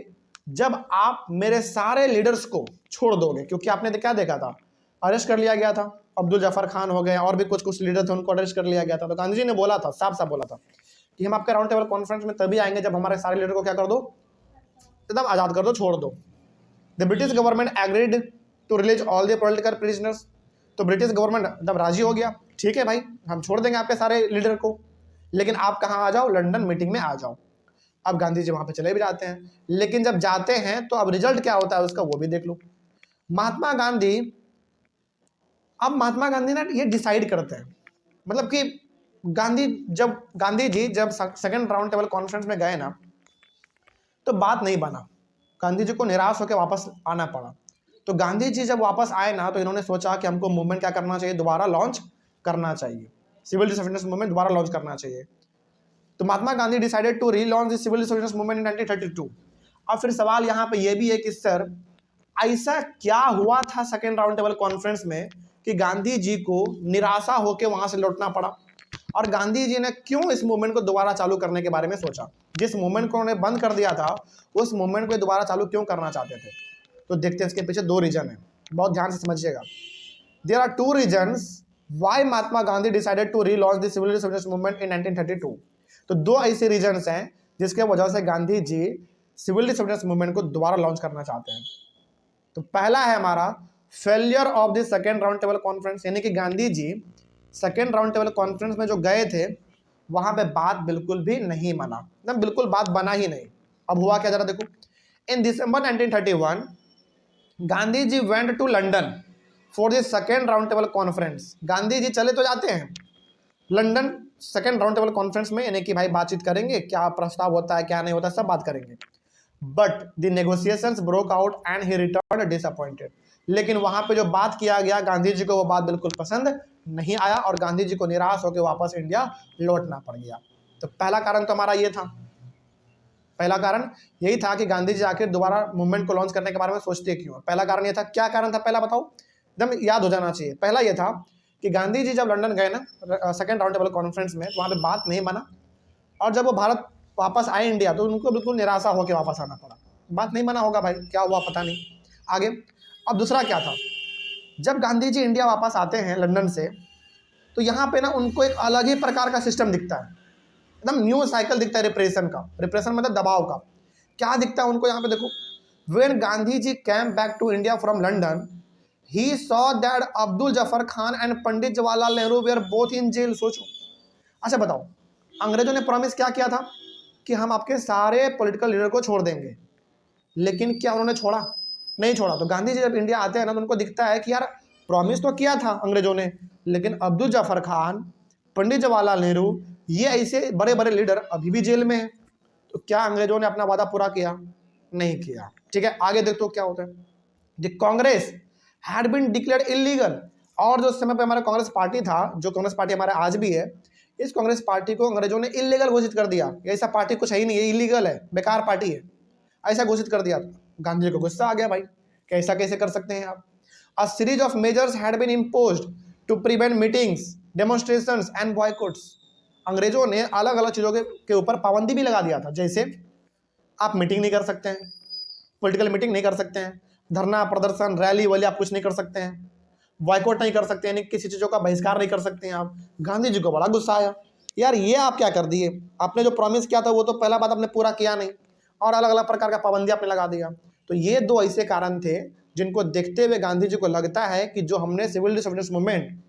जब आप मेरे सारे लीडर्स को छोड़ दोगे। क्योंकि आपने क्या देखा था, अरेस्ट कर लिया गया था, अब्दुल जफर खान हो गए और भी कुछ लीडर थे, उनको अरेस्ट कर लिया गया था। तो गांधी जी ने बोला था, साफ साफ बोला था कि हम आपके राउंड टेबल कॉन्फ्रेंस में तभी आएंगे जब हमारे सारे लीडर को क्या कर दो, एकदम आज़ाद कर दो, छोड़ दो। The British government agreed to release all the political prisoners. तो ब्रिटिश गवर्नमेंट एकदम राजी हो गया, ठीक है भाई हम छोड़ देंगे आपके सारे लीडर को, लेकिन आप कहाँ आ जाओ? लंदन मीटिंग में आ जाओ। अब गांधी जी वहां पे चले भी जाते हैं, लेकिन जब जाते हैं तो अब रिजल्ट क्या होता है उसका वो भी देख लो। महात्मा गांधी ना ये डिसाइड करते हैं, मतलब कि गांधी जी जब सेकंड राउंड टेबल कॉन्फ्रेंस में गए ना तो बात नहीं बना, गांधी जी को निराश होकर वापस आना पड़ा। तो गांधी जी जब वापस आए ना तो इन्होंने सोचा कि हमको मूवमेंट क्या करना चाहिए, दोबारा लॉन्च करना चाहिए, सिविल डिसोबीडियंस मूवमेंट दोबारा लॉन्च करना चाहिए। तो Mahatma Gandhi decided to relaunch the civil disobedience movement in 1932। अब फिर सवाल यहाँ पे ये भी है कि सर ऐसा क्या हुआ था सेकेंड राउंड टेबल कॉन्फ्रेंस में कि गांधी जी को निराशा होकर वहां से लौटना पड़ा, और गांधी जी ने क्यों इस मूवमेंट को दोबारा चालू करने के बारे में सोचा? जिस मूवमेंट को उन्होंने बंद कर दिया था उस मूवमेंट को दोबारा चालू क्यों करना चाहते थे? तो देखते हैं, इसके पीछे दो रीजन है, बहुत ध्यान से समझिएगा। There are two reasons why Mahatma Gandhi decided to relaunch the civil disobedience movement in 1932। तो दो ऐसे रीजन्स हैं जिसके वजह से Gandhi ji civil disobedience movement को दोबारा लॉन्च करना चाहते हैं। तो पहला है हमारा failure of the second round table conference, यानी कि Gandhi ji second round table conference में जो गए थे वहां पे बात बिल्कुल भी नहीं माना, एकदम बिल्कुल बात बना ही नहीं। अब हुआ क्या जरा देखो, in December 1931 Gandhi ji went to London for the second round table conference. Gandhi ji चले तो जाते हैं London second round table conference में, यानी कि भाई बातचीत करेंगे, क्या प्रस्ताव होता है क्या नहीं होता सब बात करेंगे। But the negotiations broke out and he return disappointed. लेकिन वहां पे जो बात किया गया गांधी जी को वो बात बिल्कुल पसंद नहीं आया और गांधी जी को निराश होकर वापस इंडिया लौटना पड़ गया। तो पहला कारण तो हमारा ये था, पहला कारण यही था कि गांधी जी आखिर दोबारा मूवमेंट को लॉन्च करने के बारे में सोचते क्यों। पहला कारण ये था, क्या कारण था पहला बताओ, एकदम याद हो जाना चाहिए। पहला ये था कि गांधी जी जब लंदन गए ना सेकेंड राउंड टेबल कॉन्फ्रेंस में, वहाँ पे बात नहीं बना, और जब वो भारत वापस आए इंडिया तो उनको बिल्कुल निराशा होकर वापस आना पड़ा। बात नहीं बना होगा भाई, क्या हुआ पता नहीं आगे। अब दूसरा क्या था, जब गांधी जी इंडिया वापस आते हैं लंदन से तो यहाँ पे ना उनको एक अलग ही प्रकार का सिस्टम दिखता है, एकदम न्यू साइकिल दिखता है रिप्रेशन का। रिप्रेशन मतलब दबाव का। क्या दिखता है उनको यहाँ पे देखो, when Gandhi ji came back to India from London he saw that Abdul Jafar Khan and Pandit Jawaharlal Nehru were both in jail. सोचो, अच्छा बताओ, अंग्रेजों ने प्रॉमिस क्या किया था कि हम आपके सारे पॉलिटिकल लीडर को छोड़ देंगे, लेकिन क्या उन्होंने छोड़ा? नहीं छोड़ा। तो गांधी जी जब इंडिया आते हैं ना तो उनको दिखता है कि यार प्रॉमिस तो किया था अंग्रेजों ने, लेकिन अब्दुल जफर खान, पंडित जवाहरलाल नेहरू, ये ऐसे बड़े बड़े लीडर अभी भी जेल में हैं। तो क्या अंग्रेजों ने अपना वादा पूरा किया? नहीं किया। ठीक है, आगे देखते हो क्या होता है। The Congress had been declared illegal. और जो समय पे हमारा कांग्रेस पार्टी था, जो कांग्रेस पार्टी हमारा आज भी है, इस कांग्रेस पार्टी को अंग्रेजों ने इलीगल घोषित कर दिया। ऐसा पार्टी कुछ है ही नहीं, ये इलीगल है, बेकार पार्टी है, ऐसा घोषित कर दिया गांधी जी को गुस्सा आ गया भाई, कैसा कैसे कर सकते हैं आप। A series of measures had been imposed to prevent meetings, demonstrations and boycotts. अंग्रेजों ने अलग अलग चीज़ों के ऊपर पाबंदी भी लगा दिया था, जैसे आप मीटिंग नहीं कर सकते हैं, पॉलिटिकल मीटिंग नहीं कर सकते हैं, धरना प्रदर्शन रैली वैली आप कुछ नहीं कर सकते हैं, बॉयकॉट नहीं कर सकते, यानी किसी चीज़ों का बहिष्कार नहीं कर सकते हैं आप। गांधी जी को बड़ा गुस्सा आया, यार ये आप क्या कर दिए, आपने जो प्रॉमिस किया था वो तो पहला बात आपने पूरा किया नहीं, और अलग अलग प्रकार का पाबंदी आपने लगा दिया। तो ये दो ऐसे कारण थे जिनको देखते हुए गांधी जी को लगता है कि जो हमने सिविल डिसोबीडियंस मूवमेंट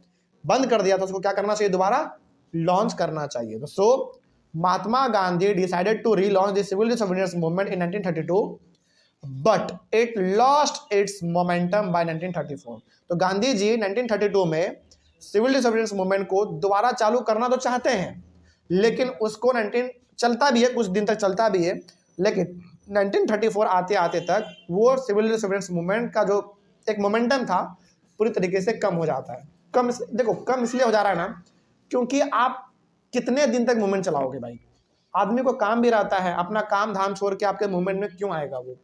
बंद कर दिया था उसको क्या करना चाहिए, दोबारा लॉन्च करना चाहिए। तो so Mahatma Gandhi decided to relaunch the civil disobedience movement in 1932 but it lost its momentum by 1934। तो गांधी जी 1932 में सिविल डिसोबीडियंस मूवमेंट को दोबारा चालू करना तो चाहते हैं, लेकिन उसको 19 चलता भी है, कुछ दिन तक चलता भी है, लेकिन 1934 आते आते तक वो सिविल डिसोबीडियंस मूवमेंट का जो एक मोमेंटम था पूरी तरीके से कम हो जाता है। कम देखो कम इसलिए हो जा रहा है ना, क्योंकि आप कितने दिन तक मूवमेंट चलाओगे भाई, आदमी को काम भी रहता है, अपना काम धाम छोड़ के आपके मूवमेंट में क्यों आएगा वो।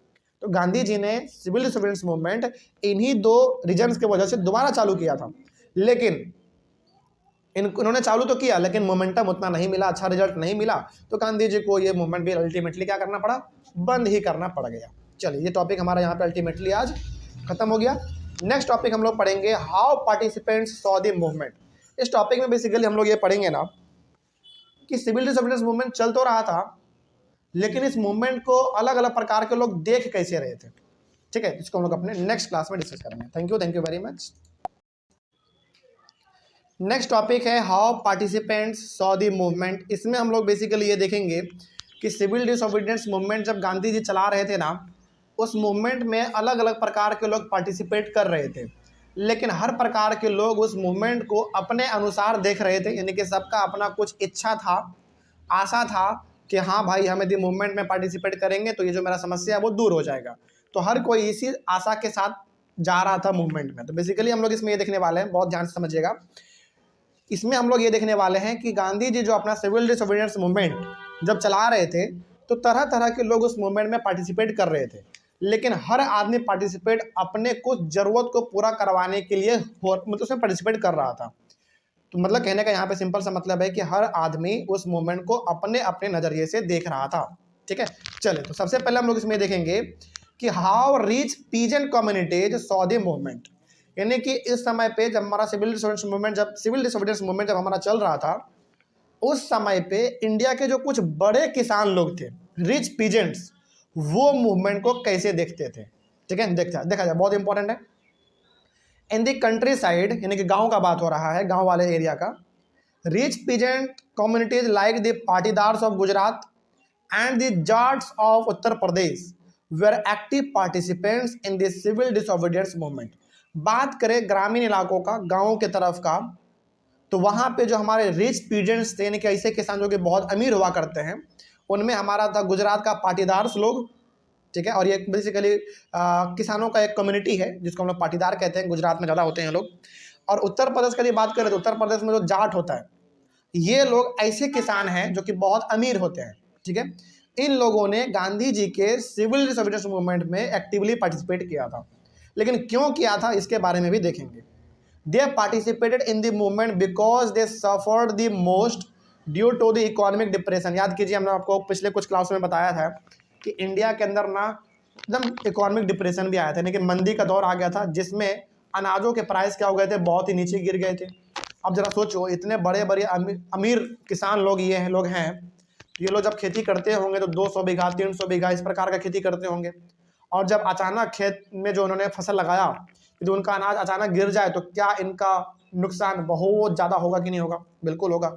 तो गांधी जी ने सिविल डिसोबीडियंस मूवमेंट इन्हीं दो रीजन्स की वजह से दोबारा चालू किया था, लेकिन इन्होंने चालू तो किया लेकिन मोमेंटम उतना नहीं मिला, अच्छा रिजल्ट नहीं मिला, तो गांधी जी को ये मूवमेंट भी अल्टीमेटली क्या करना पड़ा, बंद ही करना पड़ गया। चलिए ये टॉपिक हमारा यहाँ पे अल्टीमेटली आज खत्म हो गया। नेक्स्ट टॉपिक हम लोग पढ़ेंगे how participants saw the movement. इस टॉपिक में बेसिकली हम लोग ये पढ़ेंगे ना कि सिविल डिसोबीडियंस मूवमेंट चल तो रहा था, लेकिन इस मूवमेंट को अलग अलग प्रकार के लोग देख कैसे रहे थे। ठीक है, इसको हम लोग अपने नेक्स्ट क्लास में डिस्कस करेंगे। Thank you very much. Next topic है how participants saw the movement. इसमें हम लोग बेसिकली ये देखेंगे कि सिविल डिसोबीडियंस मूवमेंट जब गांधी जी चला रहे थे ना, उस मूवमेंट में अलग अलग प्रकार के लोग पार्टिसिपेट कर रहे थे, लेकिन हर प्रकार के लोग उस मूवमेंट को अपने अनुसार देख रहे थे, यानी कि सबका अपना कुछ इच्छा था, आशा था कि हाँ भाई हम यदि मूवमेंट में पार्टिसिपेट करेंगे तो ये जो मेरा समस्या है वो दूर हो जाएगा। तो हर कोई इसी आशा के साथ जा रहा था मूवमेंट में। तो बेसिकली हम लोग इसमें ये देखने वाले हैं, बहुत ध्यान से समझिएगा, इसमें हम लोग ये देखने वाले हैं कि गांधी जी जो अपना सिविल डिसोबीडियंस मूवमेंट जब चला रहे थे तो तरह तरह के लोग उस मूवमेंट में पार्टिसिपेट कर रहे थे, लेकिन हर आदमी पार्टिसिपेट अपने कुछ ज़रूरत को पूरा करवाने के लिए मतलब उसमें पार्टिसिपेट कर रहा था। तो मतलब कहने का यहाँ पे सिंपल सा मतलब है कि हर आदमी उस मूवमेंट को अपने अपने नज़रिए से देख रहा था। ठीक है, चले तो सबसे पहले हम लोग इसमें देखेंगे कि how rich peasant communities saw the movement, यानी कि इस समय पे जब हमारा सिविल डिसोबीडियंस मूवमेंट जब हमारा चल रहा था, उस समय पे इंडिया के जो कुछ बड़े किसान लोग थे, रिच पीजेंट्स, वो मूवमेंट को कैसे देखते थे। ठीक है, देखा जाए, बहुत इंपॉर्टेंट है। इन द कंट्री साइड, यानी कि गांव का बात हो रहा है, गांव वाले एरिया का, rich peasant communities like the Patidars of Gujarat and the Jats of Uttar Pradesh were active participants in the civil disobedience movement. बात करें ग्रामीण इलाकों का, गाँव के तरफ का, तो वहाँ पे जो हमारे रिच पीजेंट्स थे, यानी कि ऐसे किसान जो कि बहुत अमीर हुआ करते हैं, उनमें हमारा था गुजरात का पाटीदार्स लोग। ठीक है, और ये बेसिकली किसानों का एक कम्युनिटी है जिसको हम लोग पाटीदार कहते हैं, गुजरात में ज़्यादा होते हैं लोग। और उत्तर प्रदेश की बात करें तो उत्तर प्रदेश में जो जाट होता है, ये लोग ऐसे किसान हैं जो कि बहुत अमीर होते हैं। ठीक है, इन लोगों ने गांधी जी के सिविल डिसोबीडियंस मूवमेंट में एक्टिवली पार्टिसिपेट किया था, लेकिन क्यों किया था इसके बारे में भी देखेंगे। They participated in the movement because they suffered the most due to the economic depression. याद कीजिए, हमने आपको पिछले कुछ क्लास में बताया था कि इंडिया के अंदर ना एकदम इकोनॉमिक डिप्रेशन भी आया था, यानी कि मंदी का दौर आ गया था, जिसमें अनाजों के प्राइस क्या हो गए थे, बहुत ही नीचे गिर गए थे। अब जरा सोचो, इतने बड़े बड़े अमीर किसान लोग ये लोग हैं, ये लोग जब खेती करते होंगे तो 200 बीघा 300 बीघा इस प्रकार का खेती करते होंगे, और जब अचानक खेत में जो उन्होंने फसल लगाया, यदि उनका अनाज अचानक गिर जाए तो क्या इनका नुकसान बहुत ज़्यादा होगा कि नहीं होगा? बिल्कुल होगा।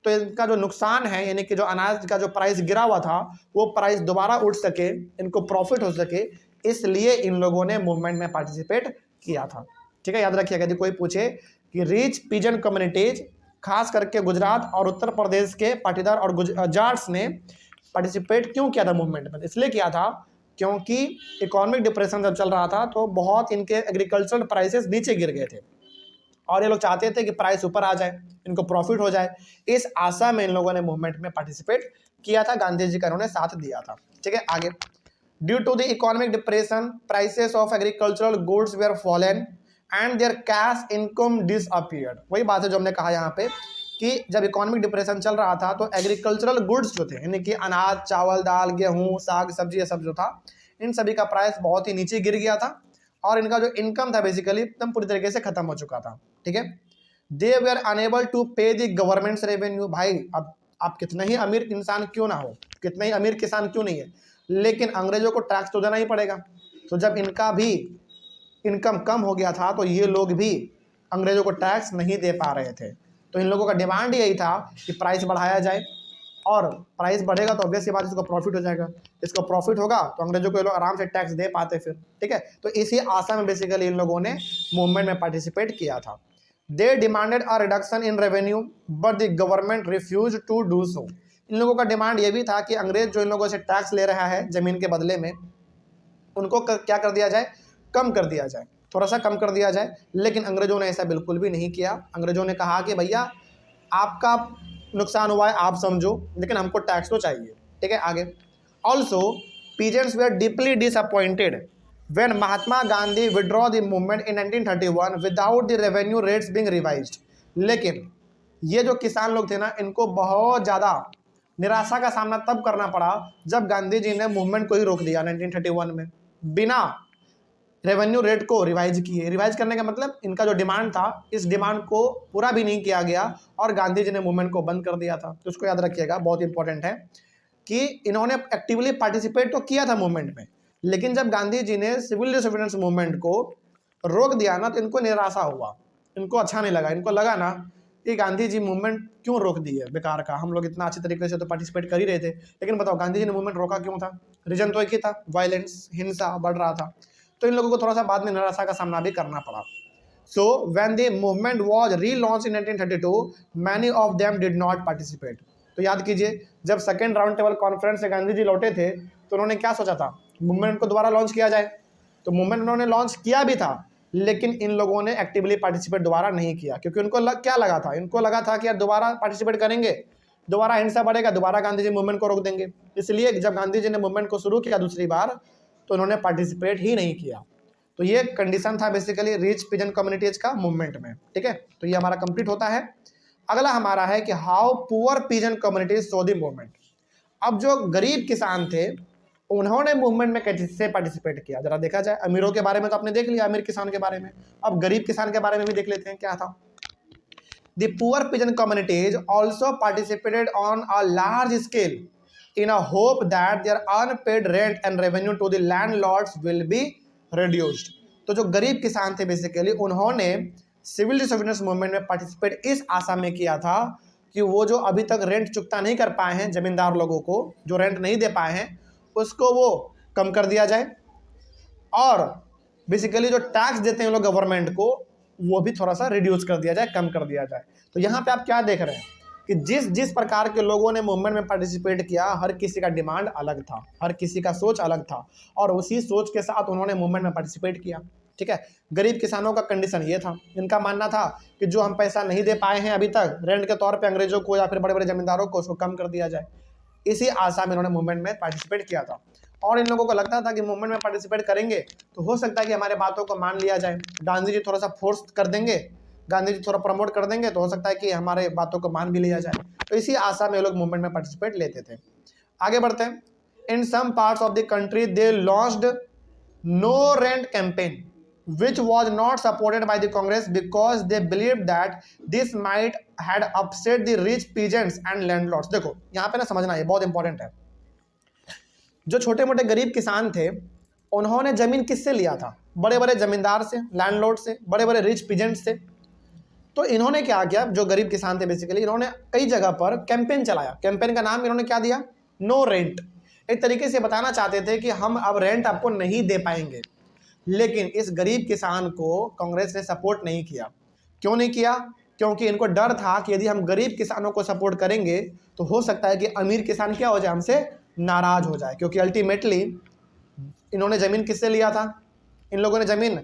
तो इनका जो नुकसान है, यानी कि जो अनाज का जो प्राइस गिरा हुआ था वो प्राइस दोबारा उठ सके, इनको प्रॉफिट हो सके, इसलिए इन लोगों ने मूवमेंट में पार्टिसिपेट किया था। ठीक है, याद रखिएगा, यदि कोई पूछे कि रिच पीजन कम्युनिटीज खास करके गुजरात और उत्तर प्रदेश के पाटीदार और जाट्स ने पार्टिसिपेट क्यों किया था मूवमेंट में, इसलिए किया था क्योंकि इकोनॉमिक डिप्रेशन जब चल रहा था तो बहुत इनके एग्रीकल्चरल प्राइसेस नीचे गिर गए थे, और ये लोग चाहते थे कि प्राइस ऊपर आ जाए, इनको प्रॉफिट हो जाए। इस आशा में इन लोगों ने मूवमेंट में पार्टिसिपेट किया था, गांधी जी का इन्होंने साथ दिया था। ठीक है, आगे due to the economic depression prices of agricultural goods were fallen and their cash income disappeared. वही बात है जो हमने कहा यहाँ पे कि जब इकोनॉमिक डिप्रेशन चल रहा था तो एग्रीकल्चरल गुड्स जो थे, यानी कि अनाज, चावल, दाल, गेहूँ, साग, सब्जी, ये सब जो था, इन सभी का प्राइस बहुत ही नीचे गिर गया था और इनका जो इनकम था बेसिकली एकदम पूरी तरीके से खत्म हो चुका था। ठीक है, दे वेयर अनेबल टू पे द गवर्नमेंट्स रेवेन्यू। भाई अब आप कितना ही अमीर इंसान क्यों ना हो, कितना ही अमीर किसान क्यों नहीं है, लेकिन अंग्रेजों को टैक्स तो देना ही पड़ेगा। तो जब इनका भी इनकम कम हो गया था तो ये लोग भी अंग्रेजों को टैक्स नहीं दे पा रहे थे। तो इन लोगों का डिमांड यही था कि प्राइस बढ़ाया जाए, और प्राइस बढ़ेगा तो ऑब्वियस सी बात इसको प्रॉफिट हो जाएगा, इसको प्रॉफिट होगा तो अंग्रेजों को ये लोग आराम से टैक्स दे पाते फिर। ठीक है, तो इसी आशा में बेसिकली इन लोगों ने मूवमेंट में पार्टिसिपेट किया था। They demanded a reduction in revenue but the government refuse to do so. इन लोगों का डिमांड ये भी था कि अंग्रेज जो इन लोगों से टैक्स ले रहा है ज़मीन के बदले में, उनको क्या कर दिया जाए, कम कर दिया जाए, थोड़ा सा कम कर दिया जाए। लेकिन अंग्रेजों ने ऐसा बिल्कुल भी नहीं किया। अंग्रेजों ने कहा कि भैया आपका नुकसान हुआ है आप समझो, लेकिन हमको टैक्स तो चाहिए। ठीक है, आगे also peasants were deeply disappointed when Mahatma Gandhi withdraw the movement in 1931 without the revenue rates being revised. लेकिन ये जो किसान लोग थे ना, इनको बहुत ज़्यादा निराशा का सामना तब करना पड़ा जब गांधी जी ने मूवमेंट को ही रोक दिया 1931 में, बिना रेवेन्यू रेट को रिवाइज किए। रिवाइज करने का मतलब इनका जो डिमांड था, इस डिमांड को पूरा भी नहीं किया गया और गांधी जी ने मूवमेंट को बंद कर दिया था। तो उसको याद रखिएगा, बहुत इंपॉर्टेंट है कि इन्होंने एक्टिवली पार्टिसिपेट तो किया था मूवमेंट में, लेकिन जब गांधी जी ने सिविल डिसोबीडियंस मूवमेंट को रोक दिया ना तो इनको निराशा हुआ, इनको अच्छा नहीं लगा। इनको लगा ना कि गांधी जी मूवमेंट क्यों रोक दी है बेकार का, हम लोग इतना अच्छी तरीके से तो पार्टिसिपेट कर ही रहे थे, लेकिन बताओ गांधी जी ने मूवमेंट रोका क्यों था? रीजन तो एक ही था, वायलेंस, हिंसा बढ़ रहा था। तो इन लोगों को थोड़ा सा बाद में निराशा का सामना भी करना पड़ा। So when the movement was relaunch in 1932 many of them did not participate. तो याद कीजिए, जब सेकेंड राउंड टेबल कॉन्फ्रेंस से गांधी जी लौटे थे तो उन्होंने क्या सोचा था, मूवमेंट को दोबारा लॉन्च किया जाए। तो मूवमेंट उन्होंने लॉन्च किया भी था, लेकिन इन लोगों ने एक्टिवली पार्टिसिपेट दोबारा नहीं किया, क्योंकि उनको क्या लगा था, इनको लगा था कि यार दोबारा पार्टिसिपेट करेंगे, दोबारा हिंसा बढ़ेगा, दोबारा गांधी जी मूवमेंट को रोक देंगे। इसलिए जब गांधी जी ने मूवमेंट को शुरू किया दूसरी बार तो उन्होंने पार्टिसिपेट ही नहीं किया। तो ये कंडीशन था बेसिकली रिच पिजन कम्युनिटीज का मूवमेंट में। ठीक है, तो ये हमारा कंप्लीट होता है। अगला हमारा है कि how poor pigeon communities so the movement. अब जो गरीब किसान थे उन्होंने मूवमेंट में कैसे पार्टिसिपेट किया, जरा देखा जाए। अमीरों के बारे में तो आपने देख लिया, अमीर किसान के बारे में, अब गरीब किसान के बारे में भी देख लेते हैं क्या था। The poor pigeon communities also participated on a large scale in a hope that their unpaid rent and revenue to the landlords will be reduced। तो जो गरीब किसान थे बेसिकली उन्होंने सिविल डिसोबीडियंस मूवमेंट में पार्टिसिपेट इस आशा में किया था कि वो जो अभी तक रेंट चुकता नहीं कर पाए हैं, जमींदार लोगों को जो रेंट नहीं दे पाए हैं, उसको वो कम कर दिया जाए, और बेसिकली जो टैक्स देते हैं लोग गवर्नमेंट को वो भी थोड़ा सा रिड्यूस कर दिया जाए, कम कर दिया जाए। तो यहाँ पे आप क्या देख रहे हैं कि जिस प्रकार के लोगों ने मूवमेंट में पार्टिसिपेट किया, हर किसी का डिमांड अलग था, हर किसी का सोच अलग था, और उसी सोच के साथ उन्होंने मूवमेंट में पार्टिसिपेट किया। ठीक है, गरीब किसानों का कंडीशन ये था, इनका मानना था कि जो हम पैसा नहीं दे पाए हैं अभी तक रेंट के तौर पे अंग्रेजों को या फिर बड़े बड़े जमींदारों को, उसको कम कर दिया जाए। इसी आशा में इन्होंने मूवमेंट में पार्टिसिपेट किया था, और इन लोगों को लगता था कि मूवमेंट में पार्टिसिपेट करेंगे तो हो सकता है कि हमारे बातों को मान लिया जाए, गांधी जी थोड़ा सा फोर्स कर देंगे, गांधी जी थोड़ा प्रमोट कर देंगे तो हो सकता है कि हमारे बातों को मान भी लिया जाए। तो इसी आशा में लोग मूवमेंट में पार्टिसिपेट लेते थे। आगे बढ़ते हैं। In some parts of the country they launched no rent campaign which was not supported by the Congress because they believed that this might had upset the rich peasants and landlords। देखो यहाँ पे ना समझना, ये बहुत इंपॉर्टेंट है। जो छोटे मोटे गरीब किसान थे उन्होंने जमीन किससे लिया था? बड़े बड़े जमींदार से, लैंडलॉर्ड से, बड़े बड़े रिच पीजेंट्स से। तो इन्होंने क्या किया, जो गरीब किसान थे बेसिकली इन्होंने कई जगह पर कैंपेन चलाया। कैंपेन का नाम इन्होंने क्या दिया? No rent. एक तरीके से बताना चाहते थे कि हम अब रेंट आपको नहीं दे पाएंगे। लेकिन इस गरीब किसान को कांग्रेस ने सपोर्ट नहीं किया। क्यों नहीं किया? क्योंकि इनको डर था कि यदि हम गरीब किसानों को सपोर्ट करेंगे तो हो सकता है कि अमीर किसान क्या हो जाए, हमसे नाराज हो जाए। क्योंकि अल्टीमेटली इन्होंने ज़मीन किससे लिया था? इन लोगों ने ज़मीन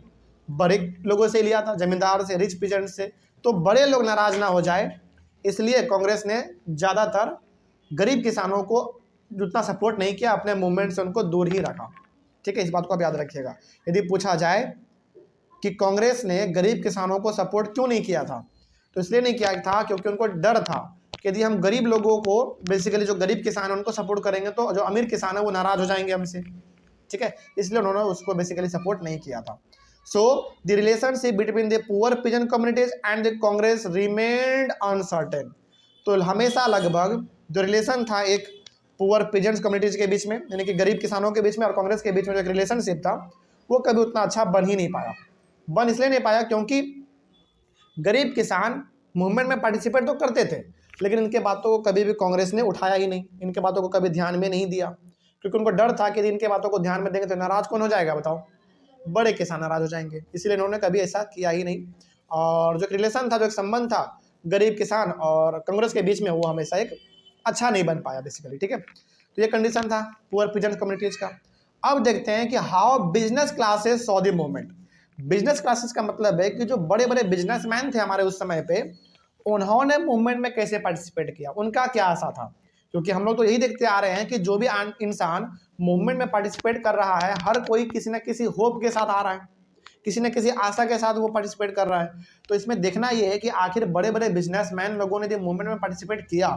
बड़े लोगों से लिया था, जमींदार से, रिच पीजेंट से। तो बड़े लोग नाराज ना हो जाए, इसलिए कांग्रेस ने ज़्यादातर गरीब किसानों को जितना सपोर्ट नहीं किया, अपने मूवमेंट से उनको दूर ही रखा। ठीक है, इस बात को आप याद रखिएगा। यदि पूछा जाए कि कांग्रेस ने गरीब किसानों को सपोर्ट क्यों नहीं किया था, तो इसलिए नहीं किया था क्योंकि उनको डर था कि यदि हम गरीब लोगों को, बेसिकली जो गरीब किसान है उनको सपोर्ट करेंगे तो जो अमीर किसान है वो नाराज हो जाएंगे हमसे, ठीक है, इसलिए उन्होंने उसको बेसिकली सपोर्ट नहीं किया था। So the relationship between the poor pigeon communities and the Congress remained uncertain. तो हमेशा लगभग जो रिलेशन था एक पुअर पिजन्स कम्युनिटीज के बीच में, यानी कि गरीब किसानों के बीच में और कांग्रेस के बीच में जो एक रिलेशनशिप था वो कभी उतना अच्छा बन ही नहीं पाया। बन इसलिए नहीं पाया क्योंकि गरीब किसान मूवमेंट में पार्टिसिपेट तो करते थे, लेकिन इनके बातों को कभी भी कांग्रेस ने उठाया ही नहीं, इनके बातों को कभी ध्यान में नहीं दिया, क्योंकि उनको डर था कि यदि इनके बातों को ध्यान में देंगे तो नाराज कौन हो जाएगा बताओ, बड़े किसान नाराज हो जाएंगे, इसलिए इन्होंने कभी ऐसा किया ही नहीं। और जो रिलेशन था, जो एक संबंध था गरीब किसान और कांग्रेस के बीच में, वो हमेशा एक अच्छा नहीं बन पाया बेसिकली, ठीक है। तो ये कंडीशन था पुअर पिजन कम्युनिटीज का। अब देखते हैं कि how business classes saw the movement. Business classes का मतलब है कि जो बड़े बड़े बिजनेसमैन थे हमारे उस समय पे, उन्होंने मूवमेंट में कैसे पार्टिसिपेट किया, उनका क्या आशा था। क्योंकि हम लोग तो यही देखते आ रहे हैं कि जो भी इंसान मूवमेंट में पार्टिसिपेट कर रहा है, हर कोई किसी न किसी होप के साथ आ रहा है, किसी न किसी आशा के साथ वो पार्टिसिपेट कर रहा है। तो इसमें देखना ये है कि आखिर बड़े बड़े बिजनेसमैन लोगों ने जब मूवमेंट में पार्टिसिपेट किया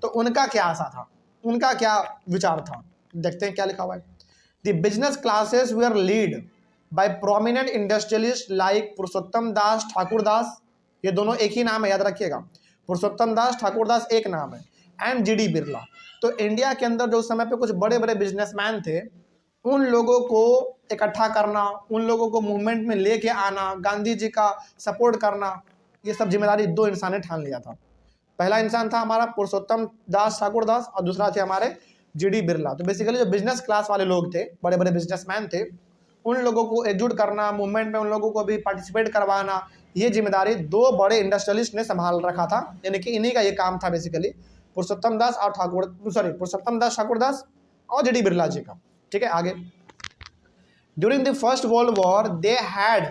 तो उनका क्या आशा था, उनका क्या विचार था। देखते हैं क्या लिखा हुआ है। The business classes were lead by prominent industrialist like Purushottam Das Thakur Das, ये दोनों एक ही नाम है, याद रखिएगा, पुरुषोत्तम दास ठाकुर दास एक नाम है, एंड जीडी बिरला। तो इंडिया के अंदर जो उस समय पे कुछ बड़े बड़े बिजनेसमैन थे, उन लोगों को इकट्ठा करना, उन लोगों को मूवमेंट में लेके आना, गांधी जी का सपोर्ट करना, ये सब जिम्मेदारी दो इंसान ने ठान लिया था। पहला इंसान था हमारा पुरुषोत्तम दास ठाकुर दास और दूसरा थे हमारे जीडी बिरला। तो बेसिकली जो बिजनेस क्लास वाले लोग थे, बड़े बड़े बिजनेसमैन थे, उन लोगों को एकजुट करना, मूवमेंट में उन लोगों को भी पार्टिसिपेट करवाना, ये जिम्मेदारी दो बड़े इंडस्ट्रियलिस्ट ने संभाल रखा था, यानी कि इन्हीं का ये काम था बेसिकली, पुरुषोत्तम दास ठाकुर दास और जीडी बिरला जी का, ठीक है। आगे, during the first world war they had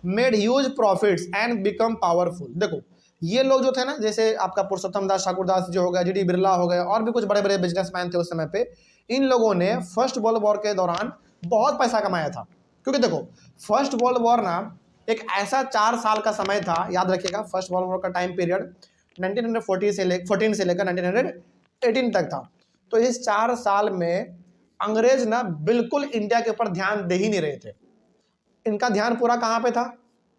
made huge profits and become powerful. देखो ये लोग जो थे ना, जैसे आपका पुरुषोत्तम दास ठाकुर दास जो हो गया, जीडी बिरला हो गए, और भी कुछ बड़े बड़े बिजनेसमैन थे उस समय पे, इन लोगों ने फर्स्ट वर्ल्ड वॉर के दौरान बहुत पैसा कमाया था। क्योंकि देखो फर्स्ट वर्ल्ड वॉर ना एक ऐसा 4 साल का समय था, याद रखिएगा, फर्स्ट वर्ल्ड वॉर का टाइम पीरियड 1914 से लेकर 1918 तक था। तो इस 4 साल में अंग्रेज ना बिल्कुल इंडिया के ऊपर ध्यान दे ही नहीं रहे थे, इनका ध्यान पूरा कहाँ पे था,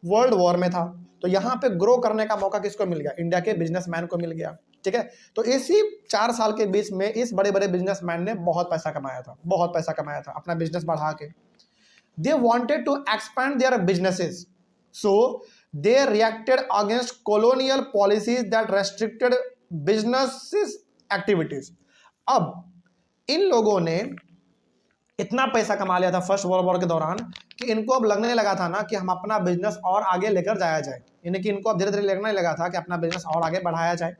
वर्ल्ड वॉर में था। तो यहाँ पे ग्रो करने का मौका किसको मिल गया, इंडिया के बिजनेसमैन को मिल गया, ठीक है। तो इसी 4 साल के बीच में इस बड़े बड़े बिजनेसमैन ने बहुत पैसा कमाया था, बहुत पैसा कमाया था अपना बिजनेस बढ़ा के। They wanted to expand their businesses, so they reacted against colonial policies that restricted business activities. अब इन लोगों ने इतना पैसा कमा लिया था फर्स्ट वर्ल्ड वॉर के दौरान कि इनको अब लगने लगा था ना कि हम अपना बिजनेस और आगे लेकर जाया जाए, यानी कि इनको अब धीरे धीरे लगने लगा था कि अपना बिजनेस और आगे बढ़ाया जाए,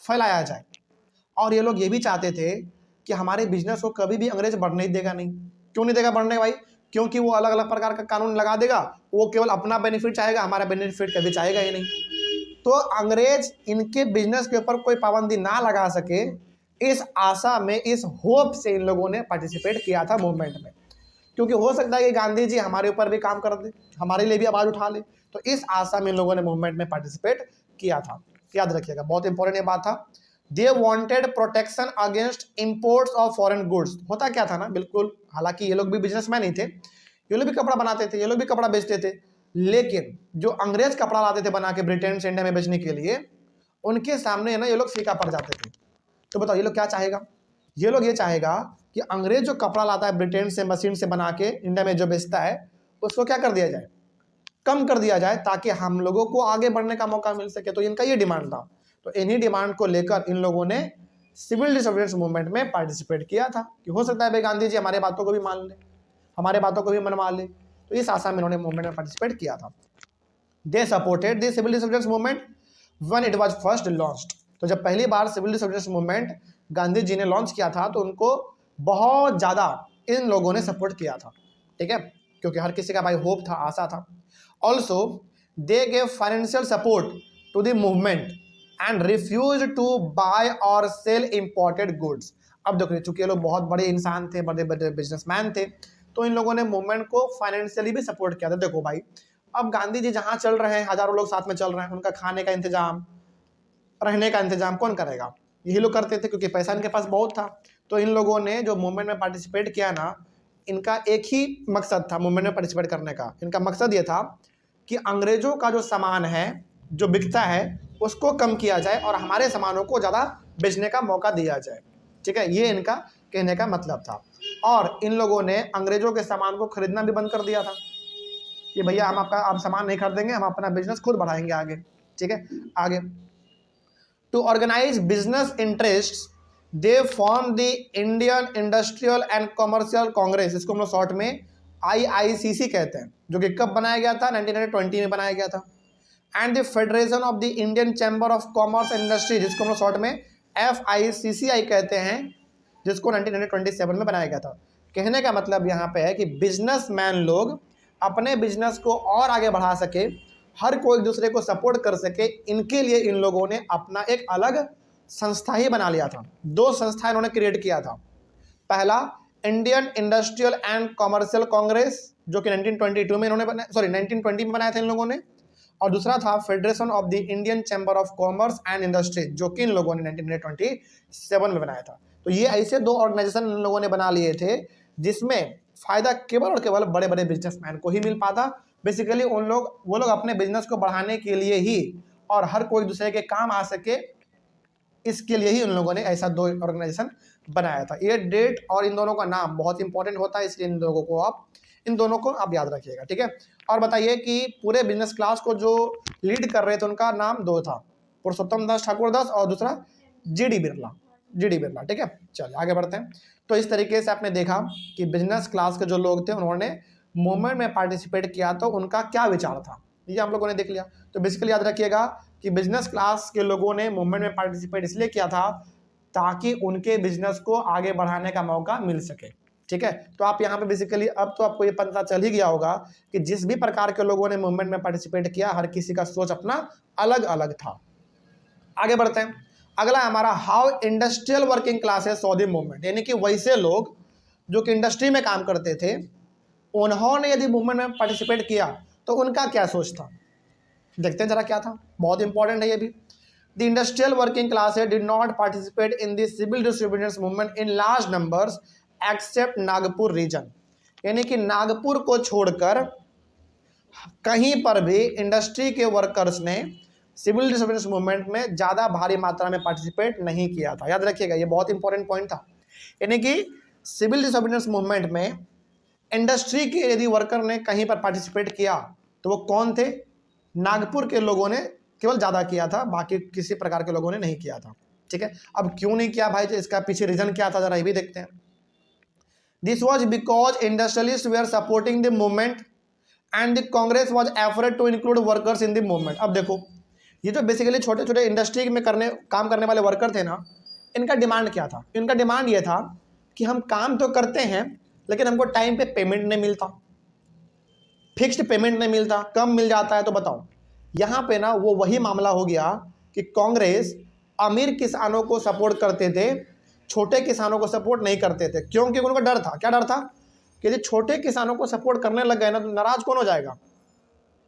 फैलाया जाए। और ये लोग ये भी चाहते थे कि हमारे बिजनेस को कभी भी अंग्रेज बढ़ने ही देगा नहीं। क्यों नहीं देगा बढ़ने भाई, क्योंकि वो अलग अलग प्रकार का कानून लगा देगा, वो केवल अपना बेनिफिट चाहेगा, हमारा बेनिफिट कभी चाहेगा ही नहीं। तो अंग्रेज इनके बिजनेस के ऊपर कोई पाबंदी ना लगा सके, इस आशा में, इस होप से इन लोगों ने पार्टिसिपेट किया था मूवमेंट में। क्योंकि हो सकता है कि गांधी जी हमारे ऊपर भी काम कर दे, हमारे लिए भी आवाज उठा ले, तो इस आशा में इन लोगों ने मूवमेंट में पार्टिसिपेट किया था। याद रखिएगा, बहुत इंपॉर्टेंट ये बात था। They wanted protection against imports of foreign goods. होता क्या था ना, बिल्कुल, हालांकि ये लोग भी बिजनेसमैन ही थे, ये लोग भी कपड़ा बनाते थे, ये लोग भी कपड़ा बेचते थे, लेकिन जो अंग्रेज कपड़ा लाते थे बना के ब्रिटेन से इंडिया में बेचने के लिए, उनके सामने है ना ये लोग फीका पड़ जाते थे। तो बताओ ये लोग क्या चाहेगा, ये लोग ये चाहेगा कि अंग्रेज जो कपड़ा लाता है ब्रिटेन से मशीन से बना के इंडिया में जो बेचता है, उसको क्या कर दिया जाए, कम कर दिया जाए, ताकि हम लोगों को आगे बढ़ने का मौका मिल सके। तो इनका ये डिमांड था। तो इन्हीं डिमांड को लेकर इन लोगों ने सिविल डिसोबीडियंस मूवमेंट में पार्टिसिपेट किया था कि हो सकता है भाई गांधी जी हमारे बातों को भी मान ले, हमारे बातों को भी मनवा ले। तो इस आशा में इन्होंने मूवमेंट में पार्टिसिपेट किया था। They supported the civil disobedience movement when it was first launched. तो जब पहली बार civil disobedience movement Gandhi ji ने लॉन्च किया था तो उनको बहुत ज़्यादा इन लोगों ने सपोर्ट किया था, ठीक है, क्योंकि हर किसी का भाई होप था, आशा था। Also they gave financial support to the movement and refuse to buy और सेल इंपोर्टेड गुड्स। अब देखो चूंकि ये लोग बहुत बड़े इंसान थे, बड़े बड़े बिजनेसमैन थे, तो इन लोगों ने मूवमेंट को फाइनेंशियली भी सपोर्ट किया था। देखो भाई, अब गांधी जी जहाँ चल रहे हैं, हजारों लोग साथ में चल रहे हैं, उनका खाने का इंतजाम, रहने का इंतजाम कौन करेगा? यही लोग करते थे, क्योंकि पैसा इनके पास बहुत था। तो इन लोगों ने जो मूवमेंट में पार्टिसिपेट किया ना, इनका एक ही मकसद था मूवमेंट में पार्टिसिपेट करने का। इनका मकसद ये था कि अंग्रेजों का जो सामान है, जो बिकता है, उसको कम किया जाए और हमारे सामानों को ज़्यादा बेचने का मौका दिया जाए। ठीक है, ये इनका कहने का मतलब था। और इन लोगों ने अंग्रेजों के सामान को खरीदना भी बंद कर दिया था कि भैया हम आपका आप सामान नहीं खरीदेंगे, हम अपना बिजनेस खुद बढ़ाएंगे आगे। ठीक है, आगे to organise business interests they form the Indian industrial and commercial Congress, इसको हम लोग शॉर्ट में IICC कहते हैं, जो कि कब बनाया गया था? 1920 में बनाया गया था। And the federation of the Indian chamber of commerce and industry, जिसको हम लोग शॉर्ट में FICCI कहते हैं, जिसको 1927 में बनाया गया था। कहने का मतलब यहाँ पे है कि बिजनेसमैन लोग अपने बिजनेस को और आगे बढ़ा सके, हर कोई एक दूसरे को सपोर्ट कर सके, इनके लिए इन लोगों ने अपना एक अलग संस्था ही बना लिया था। दो संस्था इन्होंने क्रिएट किया था। पहला Indian industrial and commercial Congress, जो कि 1920 में बनाया था इन लोगों ने, और दूसरा था federation of the Indian chamber of commerce and industry, जो कि इन लोगों ने 1927 में बनाया था। तो ये ऐसे दो ऑर्गेनाइजेशन इन लोगों ने बना लिए थे जिसमें फायदा केवल और केवल बड़े बड़े बिजनेसमैन को ही मिल पाता। बेसिकली वो लोग अपने बिजनेस को बढ़ाने के लिए ही और हर कोई दूसरे के काम आ सके, इसके लिए ही उन लोगों ने ऐसा दो ऑर्गेनाइजेशन बनाया था। ये डेट और इन दोनों का नाम बहुत इंपॉर्टेंट होता है, इसलिए इन दोनों को आप याद रखिएगा। ठीक है, और बताइए कि पूरे बिजनेस क्लास को जो लीड कर रहे थे उनका नाम दो था, पुरुषोत्तम दास ठाकुर दास और दूसरा GD बिरला। ठीक है, चलिए आगे बढ़ते हैं। तो इस तरीके से आपने देखा कि बिजनेस क्लास के जो लोग थे उन्होंने मूवमेंट में पार्टिसिपेट किया, तो उनका क्या विचार था, ये हम लोगों ने देख लिया। तो बेसिकली याद रखिएगा कि बिजनेस क्लास के लोगों ने मूवमेंट में पार्टिसिपेट इसलिए किया था ताकि उनके बिजनेस को आगे बढ़ाने का मौका मिल सके। ठीक है, तो आप यहाँ पे बेसिकली अब तो आपको ये पता चल ही गया होगा कि जिस भी प्रकार के लोगों ने मूवमेंट में पार्टिसिपेट किया, हर किसी का सोच अपना अलग अलग था। आगे बढ़ते हैं। अगला हमारा how industrial working classes saw the movement, यानी कि वैसे लोग जो कि इंडस्ट्री में काम करते थे, उन्होंने यदि मूवमेंट में पार्टिसिपेट किया तो उनका क्या सोच था। देखते हैं जरा क्या था, बहुत इंपॉर्टेंट है ये भी। The industrial working classes did not participate in the civil disobedience movement in large numbers except Nagpur region, यानी कि नागपुर को छोड़कर कहीं पर भी इंडस्ट्री के वर्कर्स ने सिविल डिसोबीडियंस मूवमेंट में ज़्यादा भारी मात्रा में पार्टिसिपेट नहीं किया था। याद रखिएगा, ये बहुत इंपॉर्टेंट पॉइंट था। यानी कि सिविल डिसोबीडियंस मूवमेंट में इंडस्ट्री के यदि वर्कर ने कहीं पर पार्टिसिपेट किया तो वो कौन थे? नागपुर के लोगों ने केवल ज़्यादा किया था, बाकी किसी प्रकार के लोगों ने नहीं किया था। ठीक है, अब क्यों नहीं किया भाई, इसका पीछे रीजन क्या था, जरा ये भी देखते हैं। This was because industrialist were supporting the movement and the Congress was effort to include workers in the movement. अब देखो, ये जो बेसिकली छोटे छोटे इंडस्ट्री में काम करने वाले वर्कर थे ना, इनका डिमांड क्या था? इनका डिमांड ये था कि हम काम तो करते हैं लेकिन हमको टाइम पे पेमेंट नहीं मिलता, फिक्स्ड पेमेंट नहीं मिलता, कम मिल जाता है। तो बताओ, यहाँ पे ना वो वही मामला हो गया कि कांग्रेस अमीर किसानों को सपोर्ट करते थे, छोटे किसानों को सपोर्ट नहीं करते थे। क्योंकि उनको डर था, क्या डर था? कि यदि छोटे किसानों को सपोर्ट करने लग गए ना तो नाराज कौन हो जाएगा?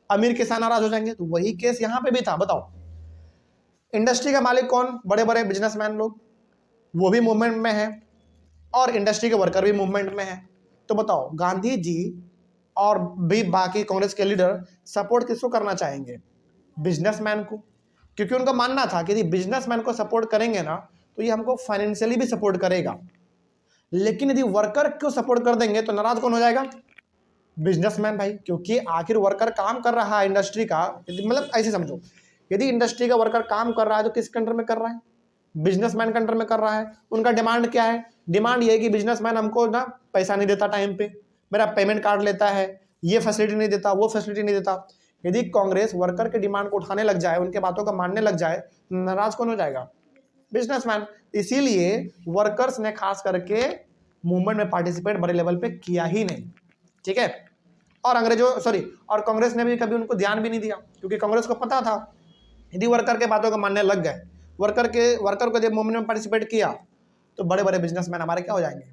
अमीर किसान नाराज हो जाएंगे। तो वही केस यहाँ पे भी था। बताओ, इंडस्ट्री का मालिक कौन? बड़े बड़े बिजनेसमैन लोग, वो भी मूवमेंट में है और इंडस्ट्री के वर्कर भी मूवमेंट में है। तो बताओ, गांधी जी और भी बाकी कांग्रेस के लीडर सपोर्ट किसको करना चाहेंगे? बिजनेसमैन को, क्योंकि उनका मानना था कि यदि बिजनेसमैन को सपोर्ट करेंगे ना तो ये हमको फाइनेंशियली भी सपोर्ट करेगा। लेकिन यदि वर्कर को सपोर्ट कर देंगे तो नाराज कौन हो जाएगा? बिजनेसमैन भाई, क्योंकि आखिर वर्कर काम कर रहा है इंडस्ट्री का। मतलब ऐसे समझो, यदि इंडस्ट्री का वर्कर काम कर रहा है तो किस कंट्री में कर रहा है? बिजनेसमैन कंट्री में कर रहा है। उनका डिमांड क्या है? डिमांड ये है कि बिजनेसमैन हमको ना पैसा नहीं देता टाइम पे, मेरा पेमेंट काट लेता है, ये फैसिलिटी नहीं देता, वो फैसिलिटी नहीं देता। यदि कांग्रेस वर्कर के डिमांड को उठाने लग जाए, उनके बातों का मानने लग जाए, नाराज कौन हो जाएगा? बिजनेसमैन। इसीलिए वर्कर्स ने खास करके मूवमेंट में पार्टिसिपेट बड़े लेवल पे किया ही नहीं। ठीक है, और कांग्रेस ने भी कभी उनको ध्यान भी नहीं दिया, क्योंकि कांग्रेस को पता था यदि वर्कर के बातों को मानने लग गए, वर्कर को जब मूवमेंट में पार्टिसिपेट किया तो बड़े बड़े बिजनेसमैन हमारे क्या हो जाएंगे?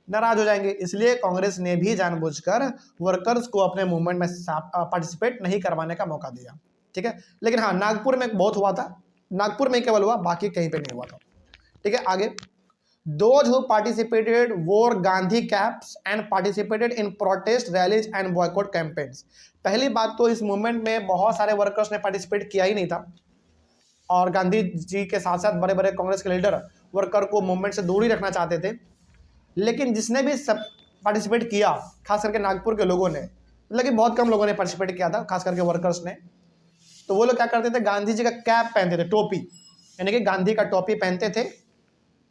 नाराज हो जाएंगे। इसलिए कांग्रेस ने भी जानबूझकर वर्कर्स को अपने मूवमेंट में पार्टिसिपेट नहीं करवाने का मौका दिया। ठीक है, लेकिन हाँ नागपुर में बहुत हुआ था, नागपुर में केवल हुआ, बाकी कहीं पे नहीं हुआ था। ठीक है, आगे Those who participated wore Gandhi caps and participated in protest rallies and boycott campaigns। पहली बात तो इस मूवमेंट में बहुत सारे वर्कर्स ने पार्टिसिपेट किया ही नहीं था, और गांधी जी के साथ साथ बड़े बड़े कांग्रेस के लीडर वर्कर को मूवमेंट से दूर ही रखना चाहते थे। लेकिन जिसने भी सब पार्टिसिपेट किया, खास करके नागपुर के लोगों ने, मतलब कि बहुत कम लोगों ने पार्टिसिपेट किया था, खास करके वर्कर्स ने, तो वो लोग क्या करते थे, गांधी जी का कैप पहनते थे, टोपी, यानी कि गांधी का टोपी पहनते थे,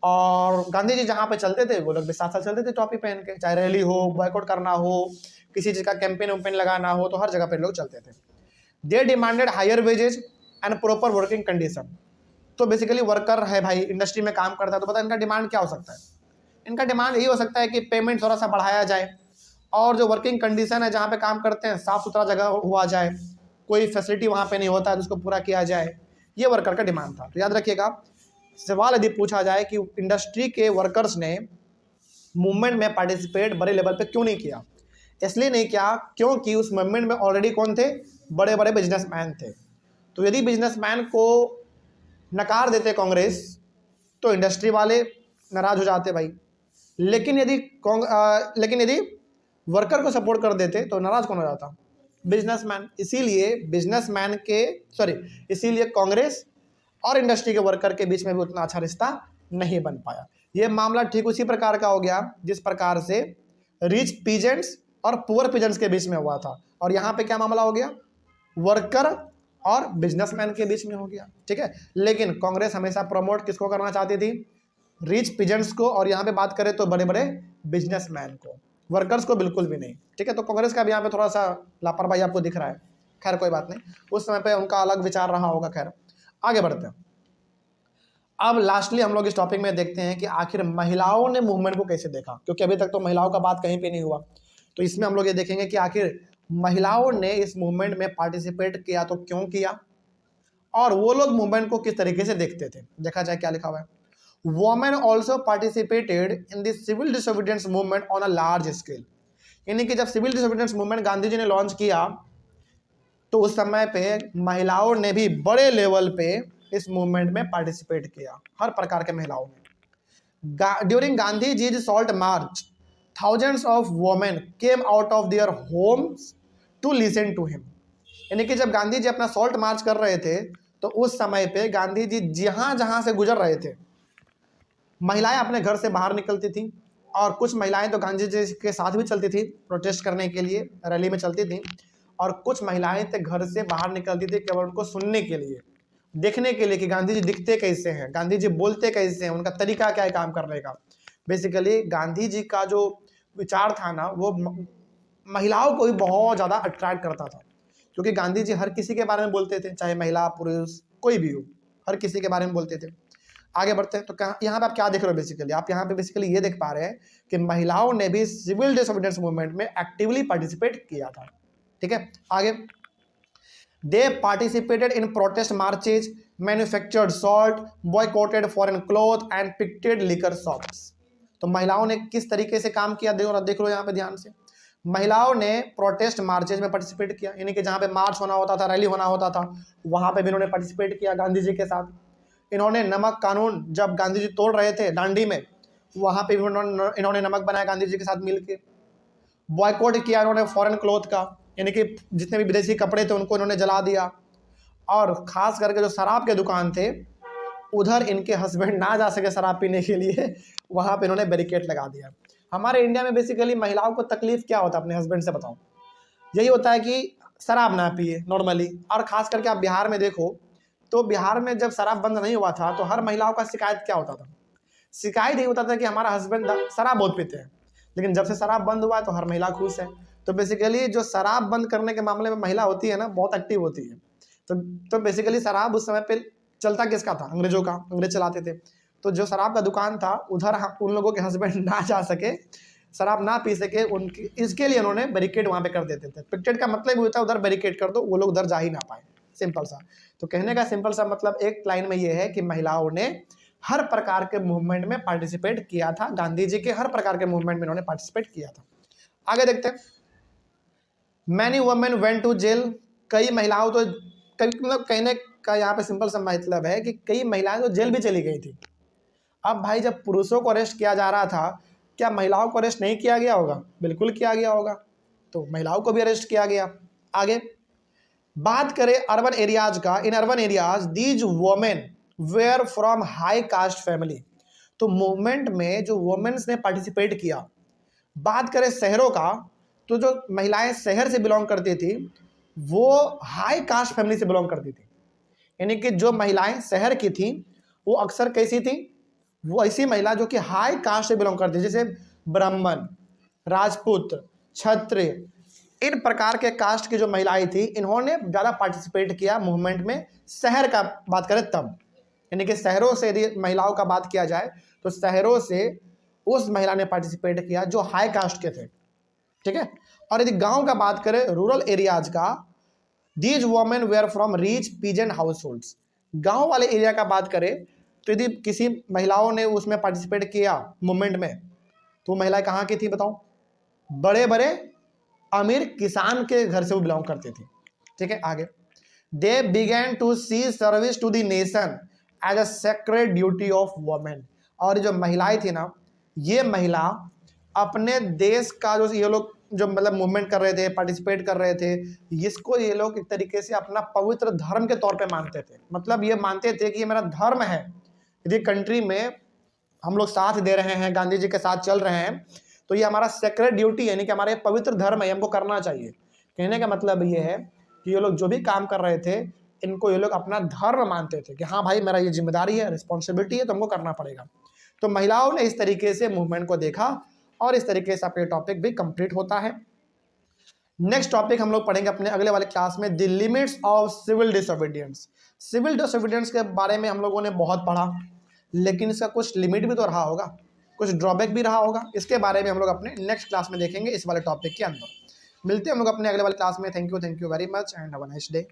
और गांधी जी जहाँ पे चलते थे वो लोग भी साथ साथ चलते थे टोपी पहन के, चाहे रैली हो, बॉयकॉट करना हो, किसी चीज़ का कैंपेन वैम्पेन लगाना हो, तो हर जगह पे लोग चलते थे। They demanded higher wages and proper working condition. तो बेसिकली वर्कर है भाई, इंडस्ट्री में काम करता है, तो पता इनका डिमांड क्या हो सकता है, इनका डिमांड यही हो सकता है कि पेमेंट थोड़ा सा बढ़ाया जाए, और जो वर्किंग कंडीशन है जहाँ पे काम करते हैं साफ़ सुथरा जगह हुआ जाए, कोई फैसिलिटी वहाँ पे नहीं होता है, उसको पूरा किया जाए, ये वर्कर का डिमांड था। तो याद रखिएगा, सवाल यदि पूछा जाए कि इंडस्ट्री के वर्कर्स ने मूवमेंट में पार्टिसिपेट बड़े लेवल पे क्यों नहीं किया, इसलिए नहीं किया क्योंकि उस मूवमेंट में ऑलरेडी कौन थे, बड़े बड़े बिजनेसमैन थे। तो यदि बिजनेसमैन को नकार देते कांग्रेस तो इंडस्ट्री वाले नाराज हो जाते भाई, लेकिन यदि वर्कर को सपोर्ट कर देते तो नाराज कौन हो जाता, बिजनेसमैन। इसीलिए कांग्रेस और इंडस्ट्री के वर्कर के बीच में भी उतना अच्छा रिश्ता नहीं बन पाया। ये मामला ठीक उसी प्रकार का हो गया जिस प्रकार से रिच पीजेंट्स और पुअर पीजेंट्स के बीच में हुआ था, और यहाँ पे क्या मामला हो गया, वर्कर और बिजनेसमैन के बीच में हो गया। ठीक है, लेकिन कांग्रेस हमेशा प्रमोट किसको करना चाहती थी, रिच पीजेंट्स को, और यहाँ पे बात करें तो बड़े बड़े बिजनेसमैन को, वर्कर्स को बिल्कुल भी नहीं। ठीक है, तो कांग्रेस का भी यहाँ पे थोड़ा सा लापरवाही आपको दिख रहा है, खैर कोई बात नहीं, उस समय पे उनका अलग विचार रहा होगा। खैर आगे बढ़ते हैं। अब लास्टली हम लोग इस टॉपिक में देखते हैं कि आखिर महिलाओं ने मूवमेंट को कैसे देखा, क्योंकि अभी तक तो महिलाओं का बात कहीं पे नहीं हुआ। तो इसमें हम लोग ये देखेंगे कि आखिर महिलाओं ने इस मूवमेंट में पार्टिसिपेट किया तो क्यों किया, और वो लोग मूवमेंट को किस तरीके से देखते थे। देखा जाए क्या लिखा हुआ है, women also participated in the civil disobedience movement on a large scale. यानी कि जब civil disobedience movement Gandhi ji ने लॉन्च किया तो उस समय पे महिलाओं ने भी बड़े लेवल पे इस मूवमेंट में पार्टिसिपेट किया, हर प्रकार के महिलाओं ने। During Gandhi ji salt march, thousands of women came out of their homes to listen to him. यानी कि जब गांधी जी अपना सॉल्ट मार्च कर रहे थे तो उस समय पे गांधी जी जहाँ जहाँ से गुजर रहे थे, महिलाएं अपने घर से बाहर निकलती थी, और कुछ महिलाएं तो गांधी जी के साथ भी चलती थी प्रोटेस्ट करने के लिए, रैली में चलती थी, और कुछ महिलाएं तो घर से बाहर निकलती थी केवल उनको सुनने के लिए, देखने के लिए कि गांधी जी दिखते कैसे हैं, गांधी जी बोलते कैसे हैं, उनका तरीका क्या है काम करने का। बेसिकली गांधी जी का जो विचार था ना, वो महिलाओं को भी बहुत ज़्यादा अट्रैक्ट करता था, क्योंकि गांधी जी हर किसी के बारे में बोलते थे, चाहे महिला पुरुष कोई भी हो, हर किसी के बारे में बोलते थे। आगे बढ़ते हैं तो यहाँ पे आप क्या देख रहे हो, बेसिकली आप यहाँ पे बेसिकली ये देख पा रहे हैं कि महिलाओं ने भी सिविल डिसोबीडियंस मूवमेंट में एक्टिवली पार्टिसिपेट किया था। ठीक है, आगे they participated in protest marches, manufactured salt, boycotted foreign cloth and picketed liquor shops. तो महिलाओं ने किस तरीके से काम किया, देख लो यहाँ पे ध्यान से। महिलाओं ने प्रोटेस्ट मार्चेज में पार्टिसिपेट किया, यानी कि जहाँ पे मार्च होना होता था, रैली होना होता था, वहाँ पे भी इन्होंने पार्टिसिपेट किया गांधी जी के साथ। इन्होंने नमक कानून जब गांधी जी तोड़ रहे थे दांडी में, वहाँ पे भी इन्होंने नमक बनाया गांधी जी के साथ मिलकर। बॉयकॉट किया इन्होंने फॉरेन क्लॉथ का, यानी कि जितने भी विदेशी कपड़े थे उनको इन्होंने जला दिया, और ख़ास करके जो शराब के दुकान थे उधर इनके हस्बैंड ना जा सके शराब पीने के लिए, वहाँ पे इन्होंने बैरिकेड लगा दिया। हमारे इंडिया में बेसिकली महिलाओं को तकलीफ क्या होता है अपने हस्बैंड से, बताओ, यही होता है कि शराब ना पिए नॉर्मली। और ख़ास करके आप बिहार में देखो तो बिहार में जब शराब बंद नहीं हुआ था तो हर महिलाओं का शिकायत क्या होता था, शिकायत ये होता था कि हमारा हस्बैंड शराब बहुत पीते हैं। लेकिन जब से शराब बंद हुआ है तो हर महिला खुश है। तो बेसिकली जो शराब बंद करने के मामले में महिला होती है ना, बहुत एक्टिव होती है। तो बेसिकली शराब उस समय पे चलता किसका था, अंग्रेजों का, अंग्रेज चलाते थे। तो जो शराब का दुकान था उधर उन लोगों के हस्बैंड ना जा सके, शराब ना पी सके, उनकी इसके लिए उन्होंने बैरिकेड वहाँ पे कर देते थे। पिकेट का मतलब होता है उधर बैरिकेड कर दो, वो लोग उधर जा ही ना पाए, सिंपल सा। तो कहने का सिंपल सा मतलब एक लाइन में ये है कि महिलाओं ने हर प्रकार के मूवमेंट में पार्टिसिपेट किया था। गांधी जी के हर प्रकार के मूवमेंट में इन्होंने पार्टिसिपेट किया था। आगे देखते हैं, many women went to jail, कई महिलाओं तो कई, मतलब कहने का यहाँ पे सिंपल सा मतलब है कि कई महिलाएं तो जेल भी चली गई थी। अब भाई जब पुरुषों को अरेस्ट किया जा रहा था, क्या महिलाओं को अरेस्ट नहीं किया गया होगा? बिल्कुल किया गया होगा, तो महिलाओं को भी अरेस्ट किया गया। आगे बात करें अर्बन एरियाज का, in urban areas these women were from high caste family, तो मूवमेंट में जो वोमेन्स ने पार्टिसिपेट किया। बात करें शहरों का, तो जो महिलाएं शहर से बिलोंग करती थी वो हाई कास्ट फैमिली से बिलोंग करती थी। यानी कि जो महिलाएं शहर की थी वो अक्सर कैसी थी? वो ऐसी महिला जो कि हाई कास्ट से बिलोंग करती थी, जैसे ब्राह्मण, राजपूत, क्षत्रिय, इन प्रकार के कास्ट की जो महिलाएं थी इन्होंने ज़्यादा पार्टिसिपेट किया मूवमेंट में। शहर का बात करें तब, यानी कि शहरों से यदि महिलाओं का बात किया जाए तो शहरों से उस महिला ने पार्टिसिपेट किया जो हाई कास्ट के थे, ठीक है। और यदि गांव का बात करें, रूरल एरियाज का, these women were from rich peasant households, गाँव वाले एरिया का बात करें तो यदि किसी महिलाओं ने उसमें पार्टिसिपेट किया मूवमेंट में, तो महिलाएं कहाँ की थी बताओ? बड़े बड़े अमीर किसान के घर से वो बिलोंग करती थी, ठीक है। आगे they began to see service to the nation as a sacred duty of women, और जो महिलाएं थी ना, ये महिला अपने देश का जो ये लोग जो मतलब मूवमेंट कर रहे थे, पार्टिसिपेट कर रहे थे, इसको ये लोग एक तरीके से अपना पवित्र धर्म के तौर पे मानते थे। मतलब ये मानते थे कि ये मेरा धर्म है, यदि कंट्री में हम लोग साथ दे रहे हैं, गांधी जी के साथ चल रहे हैं, तो ये हमारा सेक्रेड ड्यूटी यानी कि हमारा ये पवित्र धर्म है, हमको करना चाहिए। कहने का मतलब ये है कि ये लोग जो भी काम कर रहे थे इनको ये लोग अपना धर्म मानते थे कि हाँ भाई मेरा ये जिम्मेदारी है, रिस्पॉन्सिबिलिटी है, तो हमको करना पड़ेगा। तो महिलाओं ने इस तरीके से मूवमेंट को देखा और इस तरीके से आपका टॉपिक भी कंप्लीट होता है। नेक्स्ट टॉपिक हम लोग पढ़ेंगे अपने अगले वाले क्लास में, the limits of civil disobedience. Civil disobedience के बारे में हम लोगों ने बहुत पढ़ा, लेकिन इसका कुछ लिमिट भी तो रहा होगा, कुछ ड्रॉबैक भी रहा होगा। इसके बारे में हम लोग अपने नेक्स्ट क्लास में देखेंगे इस वाले टॉपिक के अंदर। मिलते हैं हम लोग अपने अगले वाले क्लास में। Thank you very much and have a nice day.